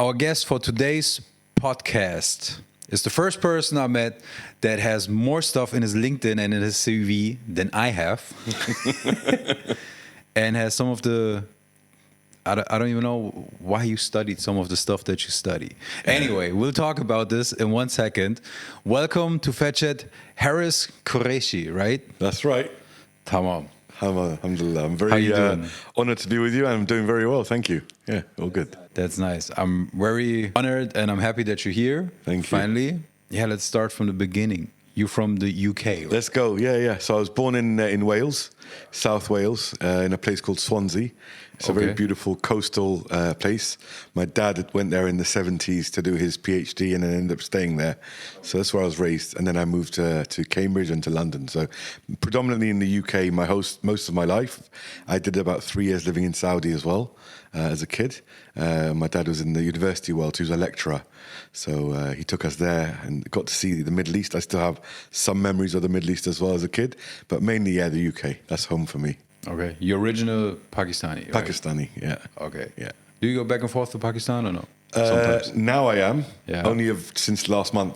Our guest for today's podcast is the first person I met that has more stuff in his LinkedIn and in his CV than I have. And has some of the... I don't even know why you studied some of the stuff that you study. Anyway, we'll talk about this in 1 second. Welcome to Fetchet, Haris Qureshi, right? That's right. Tamam. Alhamdulillah. I'm very honored to be with you, and I'm doing very well. Thank you. Yeah, all good. That's nice. I'm very honored, and I'm happy that you're here. Thank you. Finally. Yeah, let's start from the beginning. You're from the UK, right? Let's go. Yeah. So I was born in Wales, South Wales, in a place called Swansea. It's a very beautiful coastal place. My dad went there in the 70s to do his PhD and then ended up staying there. So that's where I was raised. And then I moved to Cambridge and to London. So predominantly in the UK, most of my life. I did about 3 years living in Saudi as well as a kid. My dad was in the university world. He was a lecturer. So he took us there and got to see the Middle East. I still have some memories of the Middle East as well as a kid. But mainly, the UK. That's home for me. Okay. You're original Pakistani, right? Pakistani, yeah. Okay. Yeah. Do you go back and forth to Pakistan or no? Sometimes. Now I am. Yeah. Only since last month.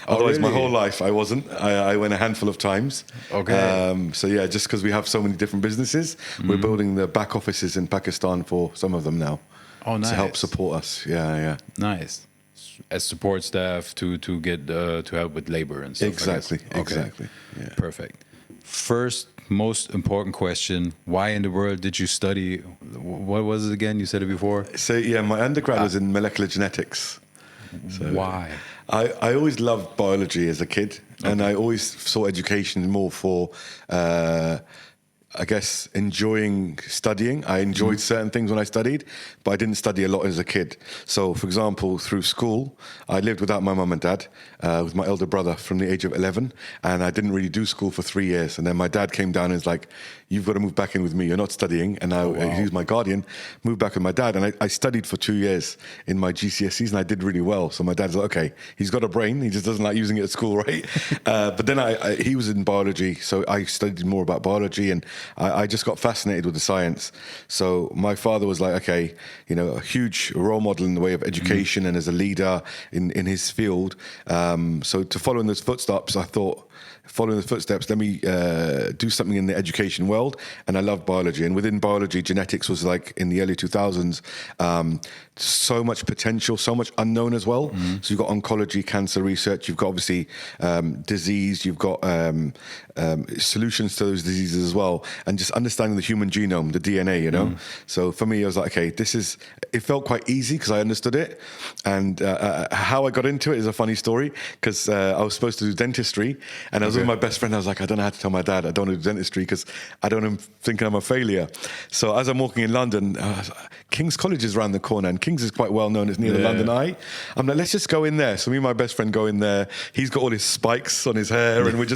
Oh, Otherwise, really? my whole life I wasn't. I went a handful of times. Okay. So yeah, just because we have so many different businesses, we're building the back offices in Pakistan for some of them now. Oh, nice. To help support us. Yeah. Nice. As support staff to get to help with labor and stuff. Exactly. Okay. Exactly. Yeah. Perfect. First, most important question: why in the world did you study? What was it again? You said it before. So yeah, my undergrad was in molecular genetics. So Why? I always loved biology as a kid, and I always saw education more for, I guess, enjoying studying. I enjoyed certain things when I studied, but I didn't study a lot as a kid. So, for example, through school, I lived without my mum and dad, with my elder brother from the age of 11, and I didn't really do school for 3 years. And then my dad came down and was like, "You've got to move back in with me. You're not studying." And he was my guardian, moved back with my dad. And I studied for 2 years in my GCSEs, and I did really well. So my dad's like, okay, he's got a brain. He just doesn't like using it at school, right? But then he was in biology, so I studied more about biology, and I just got fascinated with the science. So my father was like, okay, a huge role model in the way of education and as a leader in his field. So to follow in those footsteps, I thought, following the footsteps, let me do something in the education world. And I love biology. And within biology, genetics was like in the early 2000s, so much potential, so much unknown as well. So you've got oncology, cancer research, you've got obviously disease, you've got solutions to those diseases as well. And just understanding the human genome, the DNA, So for me, I was like, okay, it felt quite easy because I understood it. And how I got into it is a funny story because I was supposed to do dentistry, and I was with my best friend. I was like, I don't know how to tell my dad I don't want to do dentistry because I don't want him thinking I'm a failure. So as I'm walking in London, King's College is around the corner, and King's is quite well known. It's near the London Eye. I'm like, let's just go in there. So me and my best friend go in there. He's got all his spikes on his hair, and we're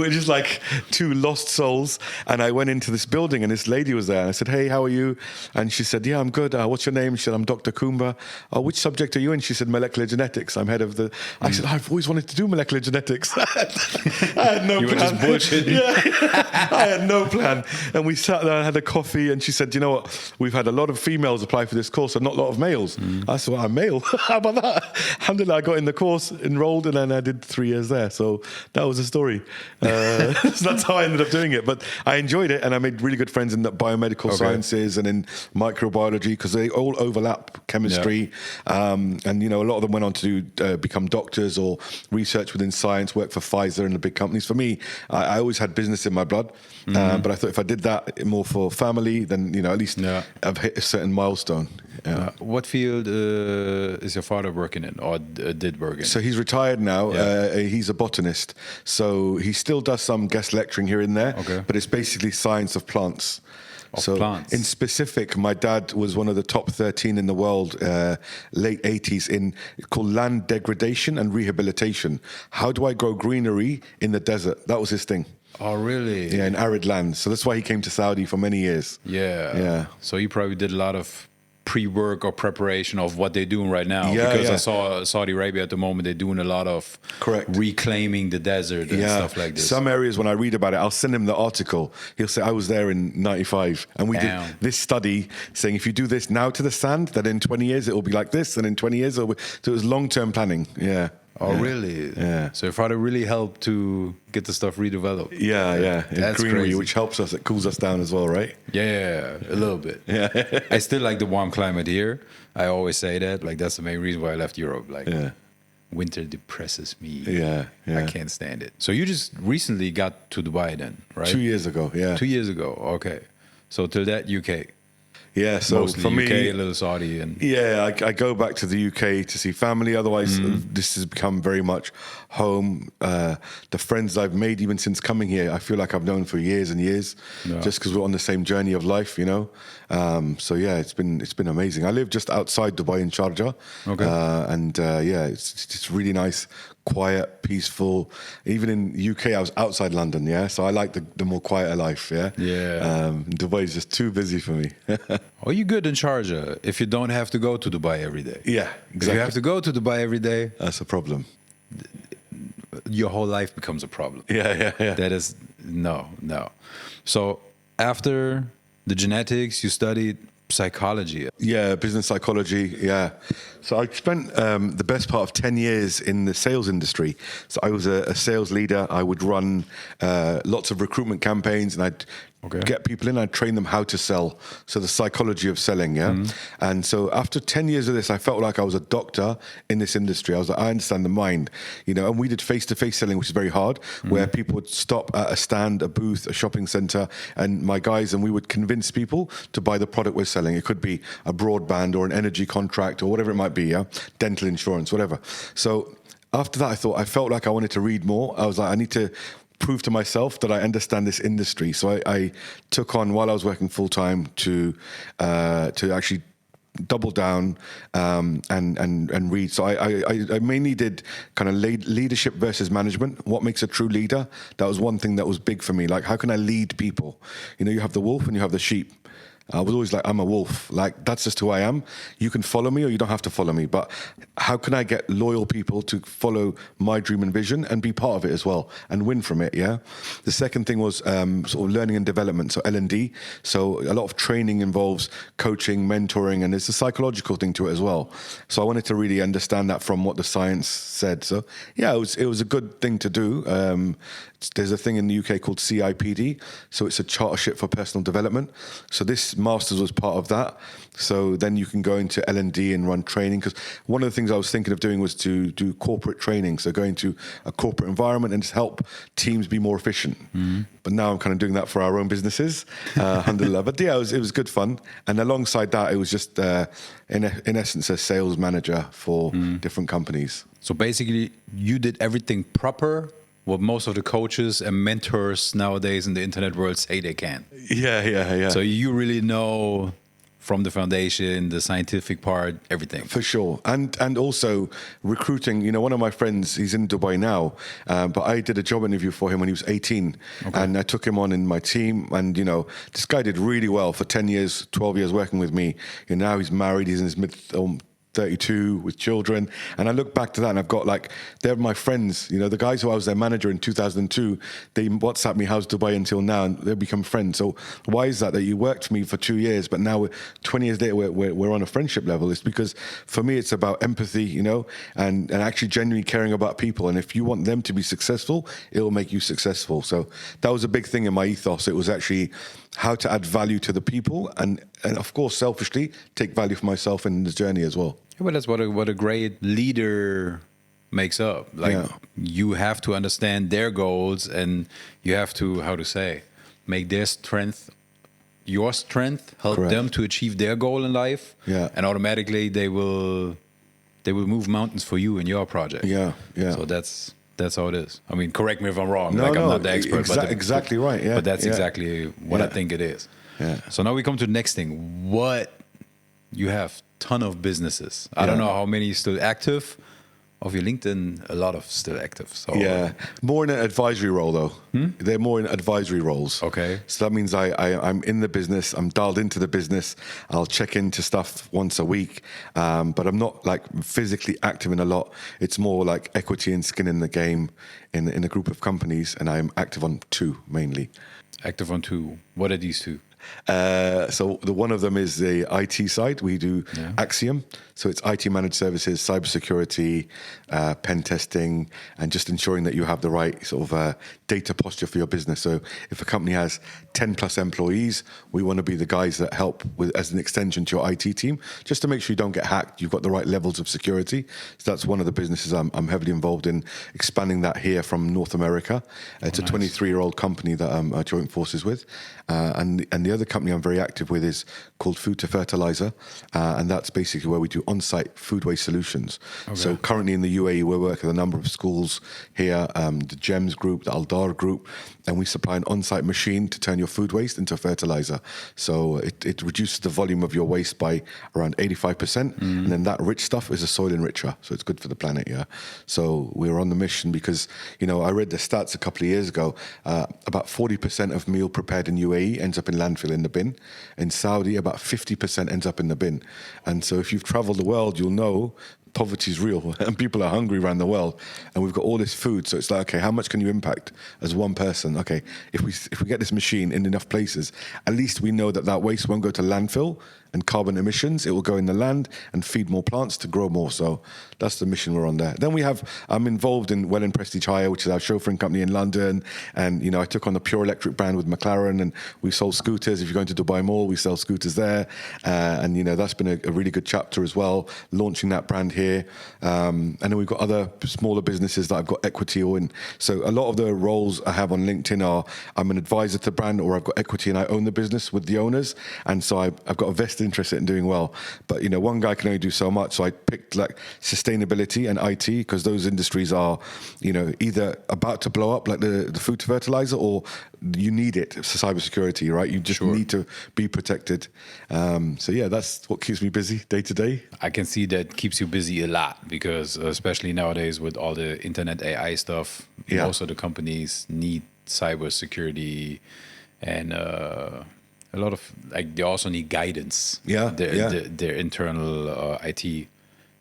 just like two lost souls. And I went into this building, and this lady was there. And I said, hey, how are you? And she said, yeah, I'm good. What's your name? She said, I'm Dr. Kumba. Oh, which subject are you in? She said, molecular genetics. I'm head of the... I said, I've always wanted to do molecular genetics. I had no plan. You were just bullshitting. Yeah, I had no plan. And we sat there and had a coffee, and she said, you know what? We've had a lot of females apply for this course and not a lot of males. I said, well, I'm male. How about that? Alhamdulillah, I got in the course, enrolled, and then I did 3 years there. So that was the story. So that's how I ended up doing it. But I enjoyed it, and I made really good friends in the biomedical sciences and in microbiology because they all overlap chemistry. And, a lot of them went on to become doctors or research within science, work for Pfizer and the big companies. For me, I always had business in my blood. But I thought if I did that more for family, then, at least I've hit a certain milestone. Yeah. What field is your father working in or did work in? So he's retired now. He's a botanist. So he still does some guest lecturing here and there. Okay. But it's basically science of plants. Plants. In specific, my dad was one of the top 13 in the world, late 80s, called land degradation and rehabilitation. How do I grow greenery in the desert? That was his thing. Oh, really? Yeah, in arid land. So that's why he came to Saudi for many years. Yeah. Yeah. So you probably did a lot of pre-work or preparation of what they're doing right now. Yeah, because yeah. I saw Saudi Arabia at the moment, they're doing a lot of Correct. reclaiming the desert and stuff like this. Some areas, when I read about it, I'll send him the article. He'll say, I was there in 95, and we Damn. did this study saying if you do this now to the sand, that in 20 years it will be like this, and in 20 years it'll be... So it was long-term planning, yeah. Oh, Yeah. really? Yeah. So your father really helped to get the stuff redeveloped. Yeah. In That's greenery, crazy. which helps us, it cools us down as well, right? Yeah, a little bit. Yeah. I still like the warm climate here. I always say that. Like, that's the main reason why I left Europe. Like, Yeah. winter depresses me. Yeah. I can't stand it. So you just recently got to Dubai then, right? 2 years ago, yeah. 2 years ago. Okay. So till that, UK. Yeah, so Mostly for UK, me... a little Saudi. And Yeah, I go back to the UK to see family. Otherwise, this has become very much home. The friends I've made even since coming here, I feel like I've known for years and years, Yeah. just because we're on the same journey of life, you know. So yeah, it's been amazing. I live just outside Dubai in Sharjah, yeah, it's really nice, quiet, peaceful. Even in UK, I was outside London, yeah. So I like the more quieter life, yeah. Yeah. Dubai is just too busy for me. are you good in Sharjah if you don't have to go to Dubai every day? Yeah, If exactly. you have to go to Dubai every day, That's a problem. your whole life becomes a problem. Yeah. That is no. So after the genetics, you studied psychology. Yeah, business psychology. Yeah. So I spent the best part of 10 years in the sales industry. So I was a sales leader. I would run lots of recruitment campaigns, and I'd get people in. I'd train them how to sell. So the psychology of selling. Yeah. And so after 10 years of this, I felt like I was a doctor in this industry. I was like, I understand the mind, you know. And we did face-to-face selling, which is very hard, where people would stop at a stand, a booth, a shopping center, and my guys and we would convince people to buy the product we're selling. It could be a broadband or an energy contract or whatever it might be, yeah, dental insurance, whatever. So after that, I felt like I wanted to read more. I was like, I need to prove to myself that I understand this industry. So I took on, while I was working full time, to actually double down and read. So I mainly did kind of leadership versus management. What makes a true leader? That was one thing that was big for me. Like, how can I lead people? You know, you have the wolf and you have the sheep. I was always like, I'm a wolf. Like, that's just who I am. You can follow me or you don't have to follow me. But how can I get loyal people to follow my dream and vision and be part of it as well and win from it, yeah? The second thing was sort of learning and development, so L&D. So a lot of training involves coaching, mentoring, and there's a psychological thing to it as well. So I wanted to really understand that from what the science said. So yeah, it was a good thing to do. There's a thing in the UK called CIPD, so it's a chartership for personal development. So this master's was part of that. So then you can go into L&D and run training, because one of the things I was thinking of doing was to do corporate training, so go into a corporate environment and just help teams be more efficient. But now I'm kind of doing that for our own businesses, alhamdulillah. But yeah, it was good fun. And alongside that, it was just, in essence, a sales manager for different companies. So basically, you did everything proper, what most of the coaches and mentors nowadays in the internet world say they can. Yeah. So you really know from the foundation, the scientific part, everything. For sure. And also recruiting. You know, one of my friends, he's in Dubai now, but I did a job interview for him when he was 18. And I took him on in my team. And, you know, this guy did really well for 10 years, 12 years working with me. And now he's married. He's in his mid 32 with children. And I look back to that and I've got like, they're my friends, you know, the guys who I was their manager in 2002, they WhatsApp me, how's Dubai until now? And they've become friends. So why is that you worked for me for 2 years, but now 20 years later, we're on a friendship level? It's because for me, it's about empathy, you know, and actually genuinely caring about people. And if you want them to be successful, it will make you successful. So that was a big thing in my ethos. It was actually how to add value to the people and of course, selfishly take value for myself in this journey as well. Yeah, but that's what a great leader makes up. Like, you have to understand their goals, and you have to, make their strength your strength, help Correct. them to achieve their goal in life, and automatically they will move mountains for you in your project. Yeah. So that's how it is. I mean, correct me if I'm wrong. No, I'm not the expert. Exactly right. Yeah. But that's exactly what I think it is. Yeah. So now we come to the next thing. What you have ton of businesses. I don't know how many still active, of your LinkedIn, a lot of still active. So Yeah, more in an advisory role though. They're more in advisory roles. Okay. So that means I'm in the business. I'm dialed into the business. I'll check into stuff once a week, but I'm not like physically active in a lot. It's more like equity and skin in the game in a group of companies, and I'm active on 2 mainly. active on 2. What are these 2? So the one of them is the IT side. We do Axiom. So it's IT managed services, cybersecurity, pen testing, and just ensuring that you have the right sort of data posture for your business. So if a company has 10 plus employees, we want to be the guys that help with as an extension to your IT team, just to make sure you don't get hacked. You've got the right levels of security. So that's one of the businesses I'm heavily involved in, expanding that here from North America. It's a 23-year-old company that I'm joint forces with. And the other company I'm very active with is called Food to Fertilizer, and that's basically where we do on-site food waste solutions. Okay. So currently in the UAE, we're working with a number of schools here, the GEMS group, the Aldar group, and we supply an on-site machine to turn your food waste into fertilizer. So it reduces the volume of your waste by around 85%, and then that rich stuff is a soil enricher, so it's good for the planet, yeah. So we're on the mission because, I read the stats a couple of years ago, about 40% of meal prepared in UAE ends up in landfill in the bin. In Saudi, about 50% ends up in the bin. And so if you've traveled the world, you'll know poverty is real and people are hungry around the world, and we've got all this food. So it's like, okay, how much can you impact as one person? Okay, if we get this machine in enough places, at least we know that waste won't go to landfill and carbon emissions. It will go in the land and feed more plants to grow more. So that's the mission we're on there. Then I'm involved in Welland Prestige Hire, which is our chauffeuring company in London. And, I took on the Pure Electric brand with McLaren, and we sold scooters. If you're going to Dubai Mall, we sell scooters there. And, that's been a really good chapter as well, launching that brand here. And then we've got other smaller businesses that I've got equity in. So a lot of the roles I have on LinkedIn are I'm an advisor to the brand, or I've got equity and I own the business with the owners. And so I've got a vested interest in doing well. But, one guy can only do so much. So I picked like sustainability and IT, because those industries are, either about to blow up like the food to fertilizer, or you need it for cybersecurity, right? You just need to be protected. So yeah, that's what keeps me busy day to day. I can see that keeps you busy a lot, because especially nowadays with all the internet AI stuff, most of the companies need cybersecurity, and a lot of they also need guidance. Their internal IT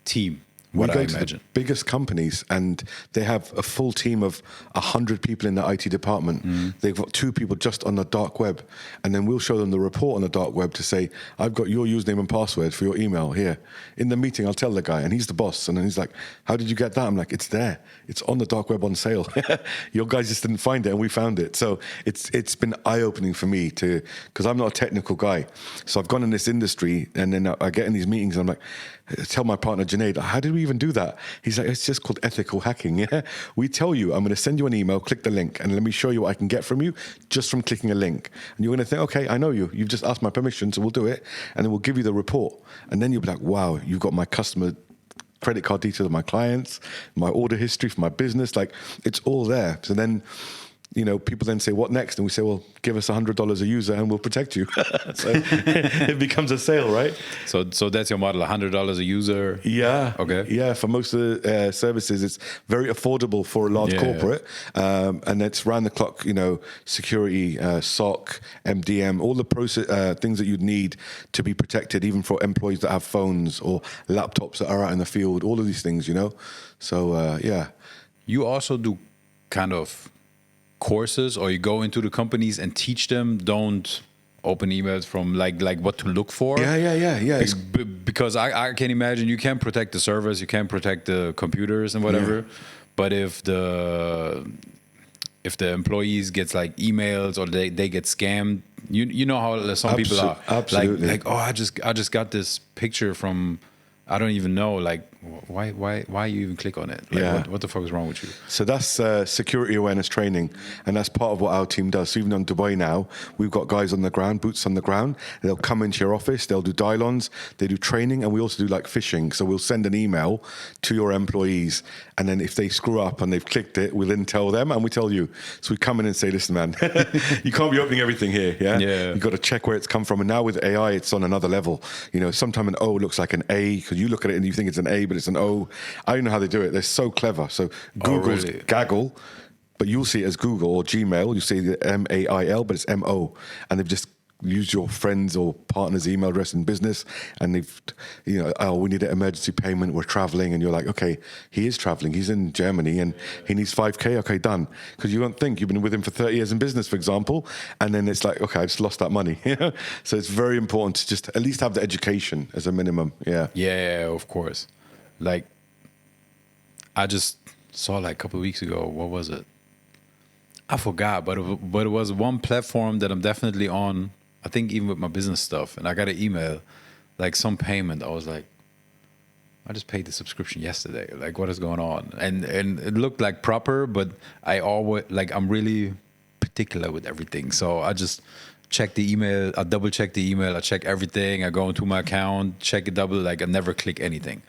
team. We go to the biggest companies, and they have a full team of 100 people in the IT department. They've got 2 people just on the dark web, and then we'll show them the report on the dark web to say, I've got your username and password for your email here. In the meeting, I'll tell the guy, and he's the boss, and then he's like, how did you get that? I'm like, it's there. It's on the dark web on sale. Your guys just didn't find it, and we found it. So it's been eye-opening for me because I'm not a technical guy. So I've gone in this industry, and then I get in these meetings, and I'm like, tell my partner Junaid, how did we even do that? He's like, it's just called ethical hacking. Yeah, we tell you, I'm going to send you an email, click the link, and let me show you what I can get from you just from clicking a link. And you're going to think, okay, I know you. You've just asked my permission, so we'll do it, and then we'll give you the report. And then you'll be like, wow, you've got my customer credit card details of my clients, my order history for my business. Like, it's all there. So then, people then say, what next? And we say, well, give us $100 a user and we'll protect you. So it becomes a sale, right? So that's your model, $100 a user? Yeah. Okay. Yeah, for most of the services, it's very affordable for a large corporate. And it's round the clock, security, SOC, MDM, all the process things that you'd need to be protected, even for employees that have phones or laptops that are out in the field, all of these things, So, yeah. You also do kind of courses, or you go into the companies and teach them, don't open emails from like what to look for. Yeah. Because I can imagine you can protect the servers, you can protect the computers and whatever, but if the employees gets like emails or they get scammed, you know how some people are. Absolutely. Like, oh, I just got this picture from, I don't even know, like, why you even click on it? Like, what the fuck is wrong with you? So that's security awareness training, and that's part of what our team does. So even on Dubai now, we've got guys on the ground, boots on the ground. They'll come into your office, they'll do dial-ons, they do training, and we also do like phishing. So we'll send an email to your employees, and then if they screw up and they've clicked it, we'll then tell them, and we tell you. So we come in and say, listen, man, you can't be opening everything here, You've got to check where it's come from. And now with AI, it's on another level. Sometimes an O looks like an A, because you look at it and you think it's an A, but but it's an O. I don't know how they do it. They're so clever. So Google's really? Gaggle, but you'll see it as Google or Gmail. You see the MAIL, but it's MO, and they've just used your friends or partner's email address in business, and they've, oh, we need an emergency payment, we're traveling, and you're like, okay, he is traveling, he's in Germany, and he needs 5K, okay, done. Because you don't think you've been with him for 30 years in business, for example, and then it's like, okay, I just lost that money. So it's very important to just at least have the education as a minimum. Yeah, of course. Like, I just saw like a couple of weeks ago, what was it? I forgot, but it was one platform that I'm definitely on. I think even with my business stuff, and I got an email, like some payment. I was like, I just paid the subscription yesterday. Like, what is going on? And it looked like proper, but I'm really particular with everything. So I just check the email. I double check the email. I check everything. I go into my account, check it double. Like, I never click anything.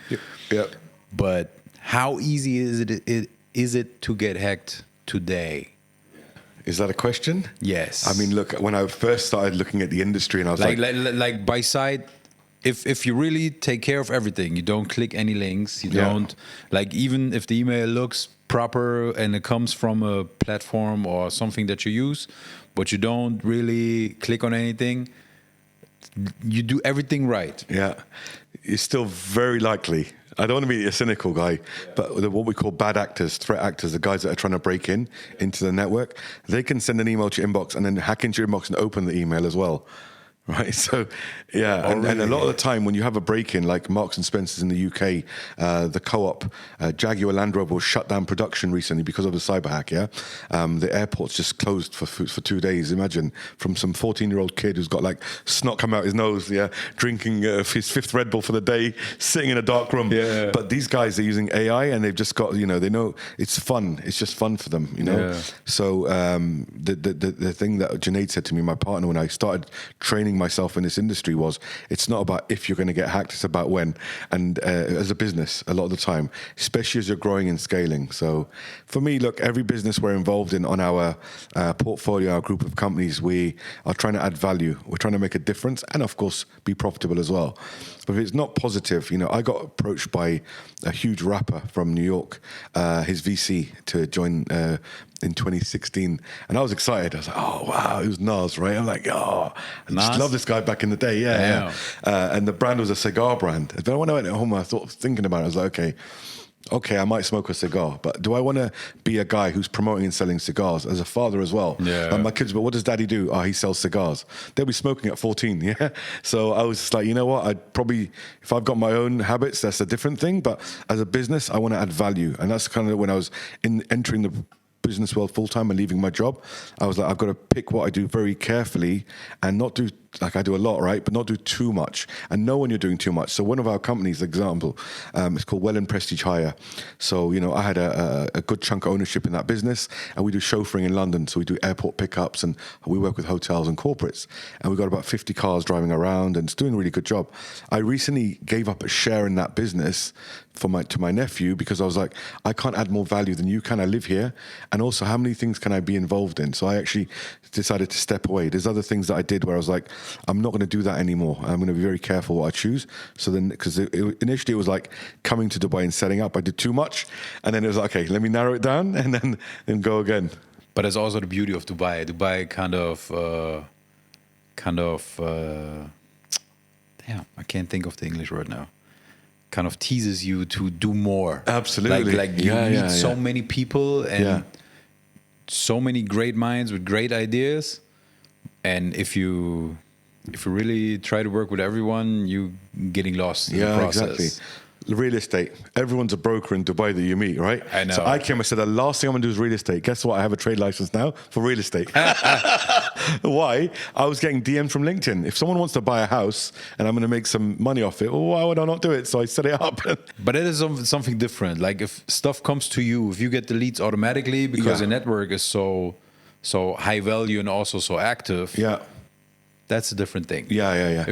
Yeah. But how easy is it to get hacked today? Is that a question? Yes. I mean, look, when I first started looking at the industry, and I was like by side, if you really take care of everything, you don't click any links, you don't, like, even if the email looks proper and it comes from a platform or something that you use, but you don't really click on anything, you do everything right. Yeah, it's still very likely. I don't want to be a cynical guy, but what we call bad actors, threat actors, the guys that are trying to break into the network, they can send an email to your inbox and then hack into your inbox and open the email as well. Right, so yeah, and a lot of the time when you have a break-in, like Marks and Spencer's in the UK, the Co-op, Jaguar Land Rover was shut down production recently because of the cyber hack. Yeah, the airport's just closed for 2 days. Imagine, from some 14-year-old kid who's got like snot come out his nose, drinking his 5th Red Bull for the day, sitting in a dark room. Yeah. But these guys are using AI, and they've just got, they know it's fun. It's just fun for them, Yeah. So the thing that Junaid said to me, my partner, when I started training myself in this industry, was it's not about if you're going to get hacked, it's about when. And as a business, a lot of the time, especially as you're growing and scaling. So for me, look, every business we're involved in on our portfolio, our group of companies, we are trying to add value. We're trying to make a difference and, of course, be profitable as well. But if it's not positive, I got approached by a huge rapper from New York, his VC, to join in 2016, and I was excited. I was like, oh wow, it was Nas, right? I'm like, oh, I just love this guy back in the day. Yeah. And the brand was a cigar brand. Then when I went home, I thought, thinking about it, I was like, okay, I might smoke a cigar, but do I want to be a guy who's promoting and selling cigars as a father as well? Yeah. And my kids, but what does daddy do? Oh, he sells cigars. They'll be smoking at 14, yeah? So I was just like, you know what? I'd probably, if I've got my own habits, that's a different thing. But as a business, I want to add value. And that's kind of when I was entering the business world full-time and leaving my job, I was like, I've got to pick what I do very carefully and not do, like I do a lot, right? But not do too much and know when you're doing too much. So one of our companies, example, it's called Welland Prestige Hire. So, I had a good chunk of ownership in that business, and we do chauffeuring in London. So we do airport pickups, and we work with hotels and corporates. And we've got about 50 cars driving around, and it's doing a really good job. I recently gave up a share in that business to my nephew, because I was like, I can't add more value than you can. I live here, and also how many things can I be involved in? So I actually decided to step away. There's other things that I did where I was like, I'm not going to do that anymore. I'm going to be very careful what I choose. So then, because initially it was like coming to Dubai and setting up, I did too much, and then it was like, okay, let me narrow it down and then go again. But it's also the beauty of Dubai. Dubai damn, I can't think of the English word now. Kind of teases you to do more. Absolutely. Like you meet so many people and so many great minds with great ideas. And if you really try to work with everyone, you getting lost in the process. Exactly. Real estate. Everyone's a broker in Dubai that you meet, right? I know. So I came and said, the last thing I'm going to do is real estate. Guess what? I have a trade license now for real estate. Why? I was getting DM'd from LinkedIn. If someone wants to buy a house and I'm going to make some money off it, well, why would I not do it? So I set it up. But it is something different. Like if stuff comes to you, if you get the leads automatically because the network is so high value and also so active. Yeah. That's a different thing. Yeah.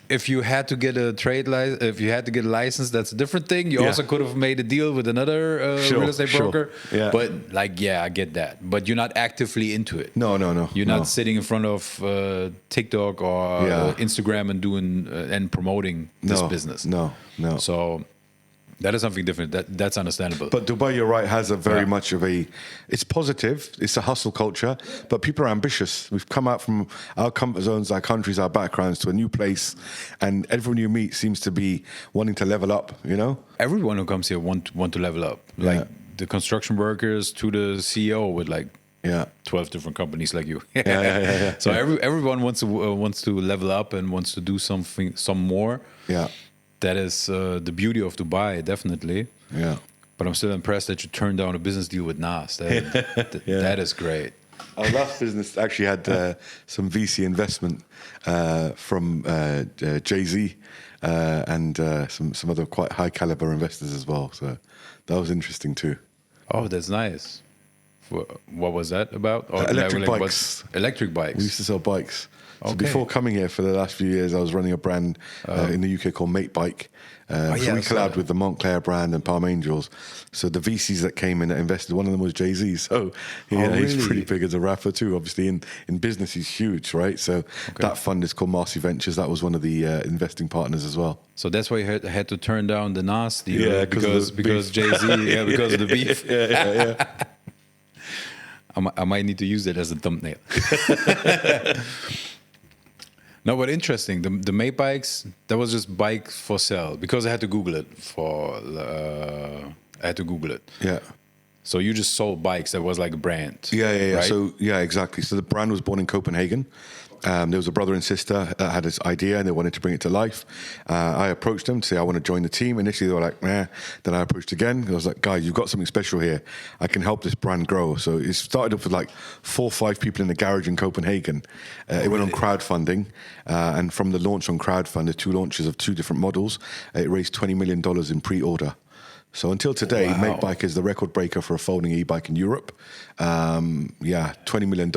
If you had to get a trade license, if you had to get a license, that's a different thing. You also could have made a deal with another real estate broker. Yeah. But I get that. But you're not actively into it. No. You're not sitting in front of TikTok or Instagram and doing and promoting this business. No. So That is something different. That's understandable. But Dubai, you're right, has a very much of a, it's positive, it's a hustle culture, but people are ambitious. We've come out from our comfort zones, our countries, our backgrounds to a new place, and everyone you meet seems to be wanting to level up, you know? Everyone who comes here want to level up. Like the construction workers to the CEO with like 12 different companies like you. So everyone wants to level up and wants to do some more. Yeah. That is the beauty of Dubai, definitely. Yeah. But I'm still impressed that you turned down a business deal with Nas. That is great. Our last business actually had some VC investment from Jay-Z and some other quite high caliber investors as well. So that was interesting too. Oh, that's nice. What was that about? Or electric bikes. Electric bikes. We used to sell bikes. So Okay. before coming here for the last few years, I was running a brand in the UK called Mate Bike. So we collabed with the Montclair brand and Palm Angels. So the VCs that came in that invested, one of them was Jay-Z. So he's pretty big as a rapper too. Obviously in business, he's huge, right? So that fund is called Marcy Ventures. That was one of the investing partners as well. So that's why you had to turn down the Nas deal. Yeah, because Jay-Z, because of the beef. Yeah. I might need to use that as a thumbnail. No, but interesting. The Mate bikes, that was just bike for sale because I had to Google it Yeah. So you just sold bikes. That was like a brand. Yeah. Right? So exactly. So the brand was born in Copenhagen. There was a brother and sister that had this idea and they wanted to bring it to life. I approached them to say I want to join the team. Initially they were like, nah. Then I approached again. I was like, guys, you've got something special here. I can help this brand grow. So it started off with like 4 or 5 people in the garage in Copenhagen. It went on crowdfunding. And from the launch on crowdfund, the 2 launches of 2 different models, it raised $20 million in pre-order. So until today, Mate Bike is the record breaker for a folding e-bike in Europe. $20 million.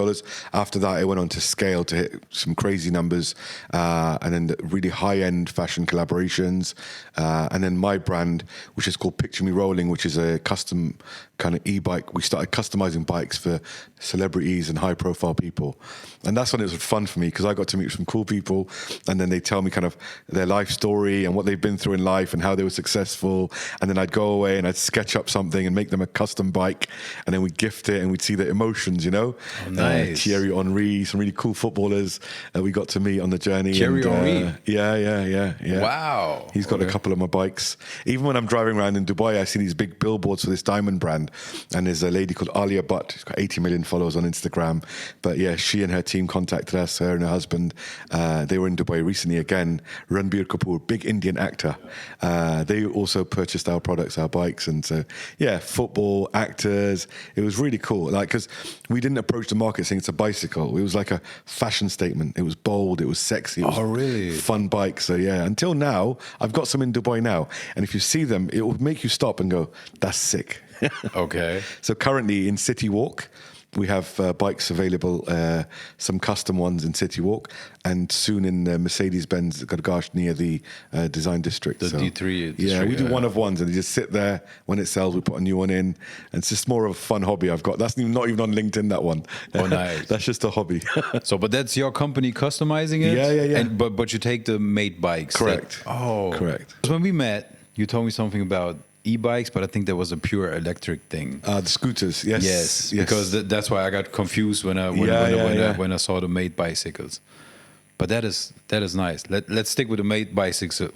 After that, it went on to scale to hit some crazy numbers, and then the really high-end fashion collaborations, and then my brand, which is called Picture Me Rolling, which is a custom kind of e-bike. We started customizing bikes for celebrities and high-profile people, and that's when it was fun for me because I got to meet some cool people, and then they tell me kind of their life story and what they've been through in life and how they were successful, and then I'd go away and I'd sketch up something and make them a custom bike, and then we'd gift it and we'd see the emotions, you know. Oh, nice. Thierry Henry, some really cool footballers we got to meet on the journey. Thierry Henry? Yeah. Wow. He's got a couple of my bikes. Even when I'm driving around in Dubai, I see these big billboards for this diamond brand, and there's a lady called Alia Butt. She's got 80 million followers on Instagram. But yeah, she and her team contacted us, her and her husband. They were in Dubai recently again. Ranbir Kapoor, big Indian actor. They also purchased our products, our bikes. And so, yeah, football, actors. It was really cool. Like, because we didn't approach the market saying it's a bicycle. It was like a fashion statement. It was bold. It was sexy. It was really? Fun bike. So yeah, until now, I've got some in Dubai now. And if you see them, it will make you stop and go, that's sick. Okay. So currently in City Walk, we have bikes available, some custom ones in City Walk, and soon in Mercedes-Benz Garage near the Design District. The D3 Yeah, we do district, one of ones, and they just sit there. When it sells, we put a new one in. And it's just more of a fun hobby I've got. That's not even on LinkedIn, that one. Oh, nice. That's just a hobby. So, but that's your company customizing it? Yeah. And, but you take the Mate bikes. Correct. Correct. When we met, you told me something about e-bikes, but I think that was a pure electric thing. The scooters, yes. Yes, because that's why I got confused when I saw the Mate bicycles. But that is nice. Let's stick with the Mate bicycles.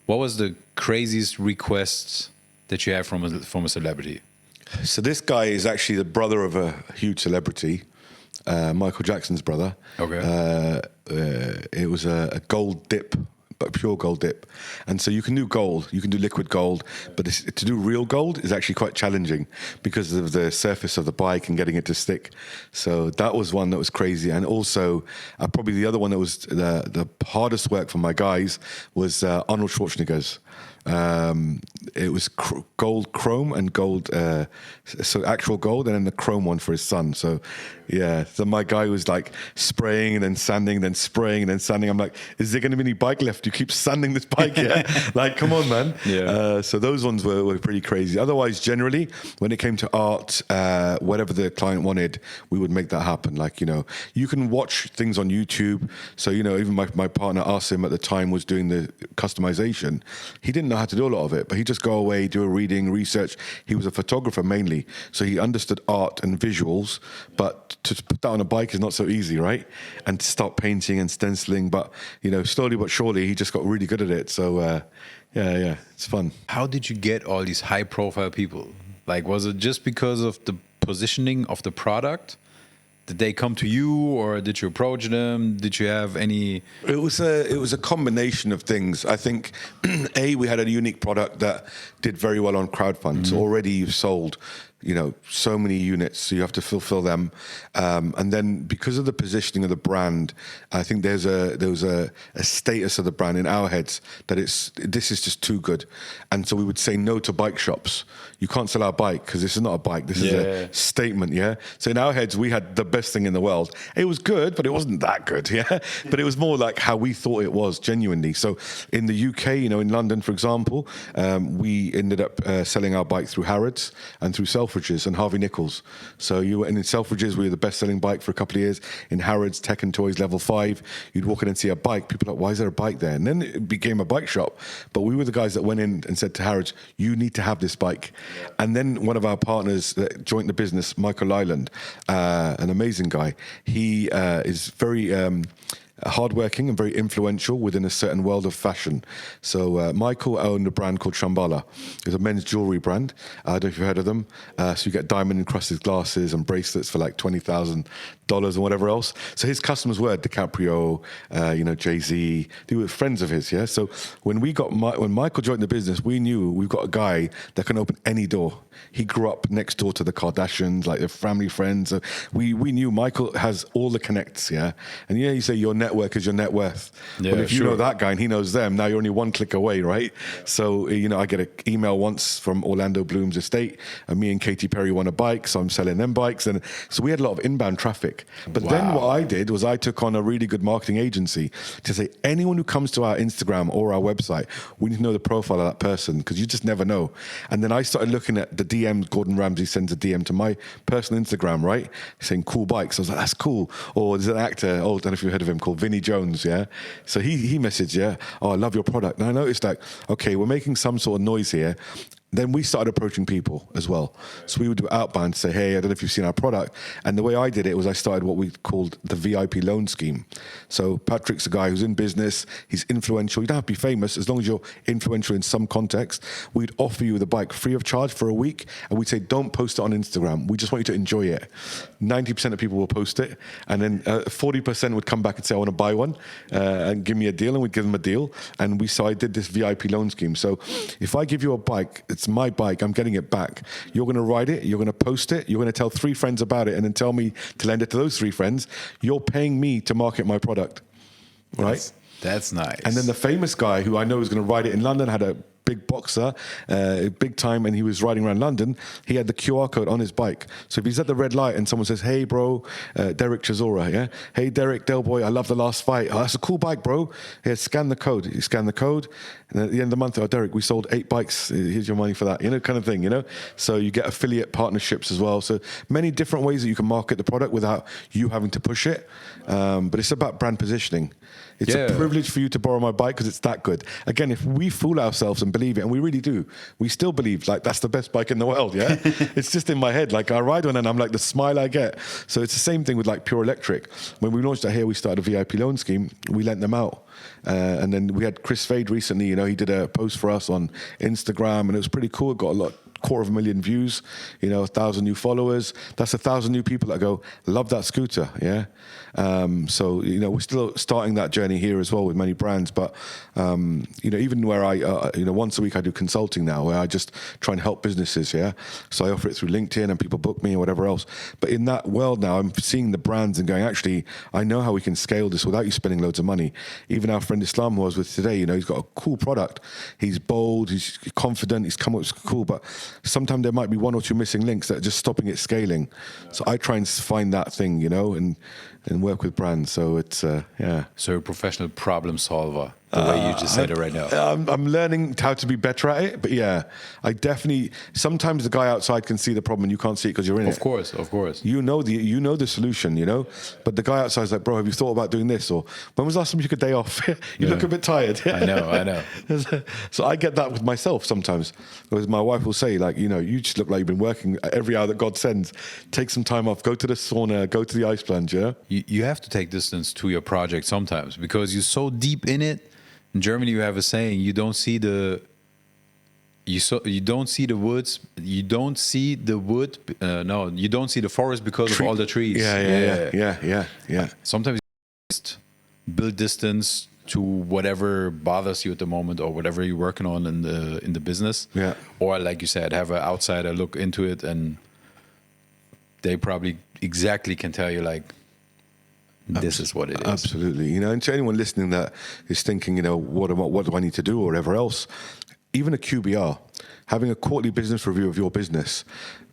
What was the craziest requests that you have from a celebrity? So this guy is actually the brother of a huge celebrity, Michael Jackson's brother. Okay. It was a gold dip, but pure gold dip. And so you can do gold, you can do liquid gold, but to do real gold is actually quite challenging because of the surface of the bike and getting it to stick. So that was one that was crazy. And also probably the other one that was the hardest work for my guys was Arnold Schwarzenegger's. it was gold chrome and gold, so actual gold, and then the chrome one for his son. So, yeah. So my guy was like spraying and then sanding, then spraying and then sanding. I'm like, is there going to be any bike left? You keep sanding this bike, yeah? Like, come on, man. Yeah. So those ones were pretty crazy. Otherwise, generally, when it came to art, whatever the client wanted, we would make that happen. Like, you know, you can watch things on YouTube. So, you know, even my partner Asim at the time was doing the customization. He didn't know how to do a lot of it, but he'd just go away, do a reading, research. He was a photographer mainly. So he understood art and visuals, but to put that on a bike is not so easy, right? And to start painting and stenciling. But, you know, slowly but surely, he just got really good at it. So, yeah, it's fun. How did you get all these high profile people? Like, was it just because of the positioning of the product? Did they come to you, or did you approach them? Did you have any? It was a combination of things. I think, we had a unique product that did very well on crowdfund. So already you've sold, you know, so many units, so you have to fulfill them. And then because of the positioning of the brand, I think there was a status of the brand in our heads that this is just too good. And so we would say no to bike shops. You can't sell our bike because this is not a bike. This is a statement, yeah? So in our heads, we had the best thing in the world. It was good, but it wasn't that good, yeah? But it was more like how we thought it was, genuinely. So in the UK, you know, in London, for example, we ended up selling our bike through Harrods and through Selfridges and Harvey Nichols. So in Selfridges, we were the best-selling bike for a couple of years. In Harrods, Tech and Toys Level 5, you'd walk in and see a bike. People are like, why is there a bike there? And then it became a bike shop. But we were the guys that went in and said to Harrods, you need to have this bike. And then one of our partners that joined the business, Michael Lyland, an amazing guy, he is very hardworking and very influential within a certain world of fashion. So Michael owned a brand called Shambhala. It's a men's jewelry brand. I don't know if you've heard of them. So you get diamond encrusted glasses and bracelets for like $20,000 and whatever else. So his customers were DiCaprio, Jay-Z. They were friends of his, yeah? So when Michael joined the business, we knew we've got a guy that can open any door. He grew up next door to the Kardashians, like their family friends. So we knew Michael has all the connects, yeah? And yeah, you say your network is your net worth. Yeah, but if you sure. know that guy and he knows them, now you're only one click away, right? So, I get an email once from Orlando Bloom's estate, and me and Katy Perry want a bike, so I'm selling them bikes. And so we had a lot of inbound traffic. But then what I did was I took on a really good marketing agency to say, anyone who comes to our Instagram or our website, we need to know the profile of that person, because you just never know. And then I started looking at the DMs. Gordon Ramsay sends a DM to my personal Instagram, right? Saying cool bikes. I was like, that's cool. Or there's an actor, I don't know if you've heard of him, called Vinnie Jones, yeah? So he messaged, yeah, I love your product. And I noticed like, okay, we're making some sort of noise here. Then we started approaching people as well. So we would do outbound, say, hey, I don't know if you've seen our product. And the way I did it was I started what we called the VIP loan scheme. So Patrick's a guy who's in business. He's influential. You don't have to be famous. As long as you're influential in some context, we'd offer you the bike free of charge for a week. And we'd say, don't post it on Instagram. We just want you to enjoy it. 90% of people will post it. And then 40% would come back and say, I want to buy one and give me a deal. And we'd give them a deal. And so I did this VIP loan scheme. So if I give you a bike, it's my bike, I'm getting it back. You're going to ride it, you're going to post it, you're going to tell 3 friends about it, and then tell me to lend it to those 3 friends. You're paying me to market my product, right? That's nice. And then the famous guy who I know is going to ride it in London had a big boxer, big time, and he was riding around London. He had the QR code on his bike. So if he's at the red light and someone says, hey, bro, Derek Chisora, yeah? Hey, Derek Del Boy, I love the last fight. Oh, that's a cool bike, bro. Yeah, scan the code. You scan the code, and at the end of the month, oh, Derek, we sold 8 bikes. Here's your money for that, kind of thing, So you get affiliate partnerships as well. So many different ways that you can market the product without you having to push it. But it's about brand positioning. It's a privilege for you to borrow my bike because it's that good. Again, if we fool ourselves and believe it, and we really do, we still believe like that's the best bike in the world, yeah? It's just in my head. Like I ride one and I'm like the smile I get. So it's the same thing with like Pure Electric. When we launched that here, we started a VIP loan scheme. We lent them out. And then we had Chris Fade recently, he did a post for us on Instagram and it was pretty cool. It got a lot 250,000 views, 1,000 new followers. That's 1,000 new people that go, love that scooter, yeah? So, we're still starting that journey here as well with many brands. But, even where once a week I do consulting now, where I just try and help businesses, yeah? So I offer it through LinkedIn and people book me or whatever else. But in that world now, I'm seeing the brands and going, actually, I know how we can scale this without you spending loads of money. Even our friend Islam who I was with today, he's got a cool product. He's bold, he's confident, he's come up with cool, but sometimes there might be one or two missing links that are just stopping it scaling. So I try and find that thing, and work with brands. So it's, yeah. So you're a professional problem solver, the way you just said it right now. I'm learning how to be better at it, but yeah, I definitely, sometimes the guy outside can see the problem and you can't see it because you're in it. Of course. You know the solution, but the guy outside is like, bro, have you thought about doing this? Or when was the last time you took a day off? You look a bit tired. I know. So I get that with myself sometimes. Because my wife will say, like, you just look like you've been working every hour that God sends. Take some time off, go to the sauna, go to the ice plunge, yeah? You have to take distance to your project sometimes because you're so deep in it. In Germany, you have a saying: you don't see the woods. You don't see the wood. No, you don't see the forest because of all the trees. Yeah. Sometimes you just build distance to whatever bothers you at the moment or whatever you're working on in the business. Yeah. Or like you said, have an outsider look into it, and they probably exactly can tell you like, this is what it is. Absolutely. And to anyone listening that is thinking, what do I need to do or whatever else, even a QBR, having a quarterly business review of your business,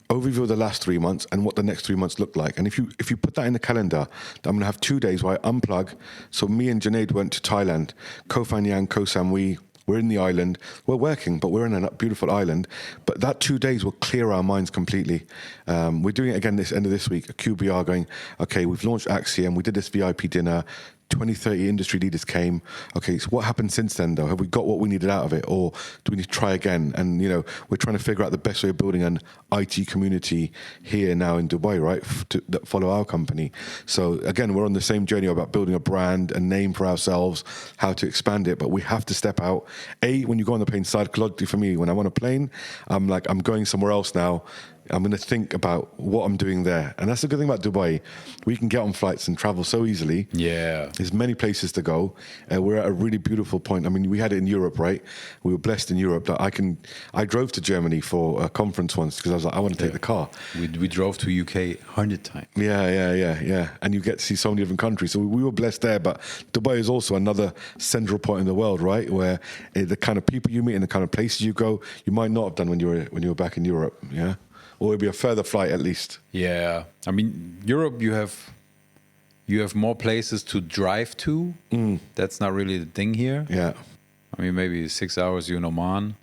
overview of the last 3 months and what the next 3 months look like. And if you put that in the calendar, I'm going to have 2 days where I unplug. So me and Junaid went to Thailand, Koh Phangan Yang, Koh Samui. We're in the island. We're working, but we're in a beautiful island. But that 2 days will clear our minds completely. We're doing it again this end of this week, a QBR going, okay, we've launched Axiom. We did this VIP dinner. 20, 30 industry leaders came. Okay, so what happened since then, though? Have we got what we needed out of it? Or do we need to try again? And, we're trying to figure out the best way of building an IT community here now in Dubai, right, that follow our company. So, again, we're on the same journey about building a brand, a name for ourselves, how to expand it. But we have to step out. When you go on the plane, psychologically for me, when I'm on a plane, I'm like, I'm going somewhere else now. I'm going to think about what I'm doing there. And that's the good thing about Dubai. We can get on flights and travel so easily. Yeah. There's many places to go. We're at a really beautiful point. I mean, we had it in Europe, right? We were blessed in Europe that I drove to Germany for a conference once because I was like, I want to take the car. We drove to UK 100 times. Yeah. And you get to see so many different countries. So we were blessed there. But Dubai is also another central point in the world, right? Where the kind of people you meet and the kind of places you go, you might not have done when you were back in Europe, yeah? Or it'll be a further flight at least. Yeah, I mean, Europe, you have more places to drive to. That's not really the thing here. Yeah. I mean, maybe 6 hours you're in Oman.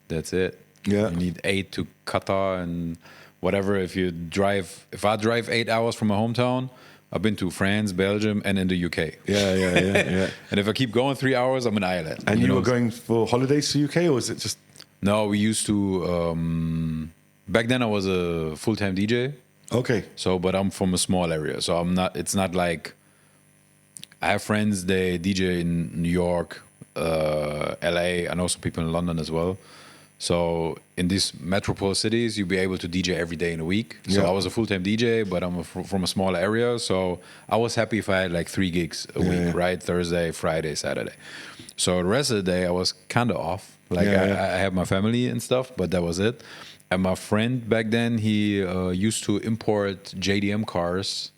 That's it. Yeah. You need 8 to Qatar and whatever. If I drive 8 hours from my hometown, I've been to France, Belgium, and in the UK. Yeah. And if I keep going 3 hours, I'm in Ireland. And you were going for holidays to UK, or was it just? No, we used to. Back then, I was a full-time DJ. Okay. So, but I'm from a small area, so I'm not. It's not like I have friends. They DJ in New York, LA. I know some people in London as well. So in these metropole cities, you'll be able to DJ every day in a week. So Yeah. I was a full-time DJ, but I'm from a small area. So I was happy if I had like 3 gigs a week, right? Thursday, Friday, Saturday. So the rest of the day, I was kind of off. Like I had my family and stuff, but that was it. And my friend back then, he used to import JDM cars,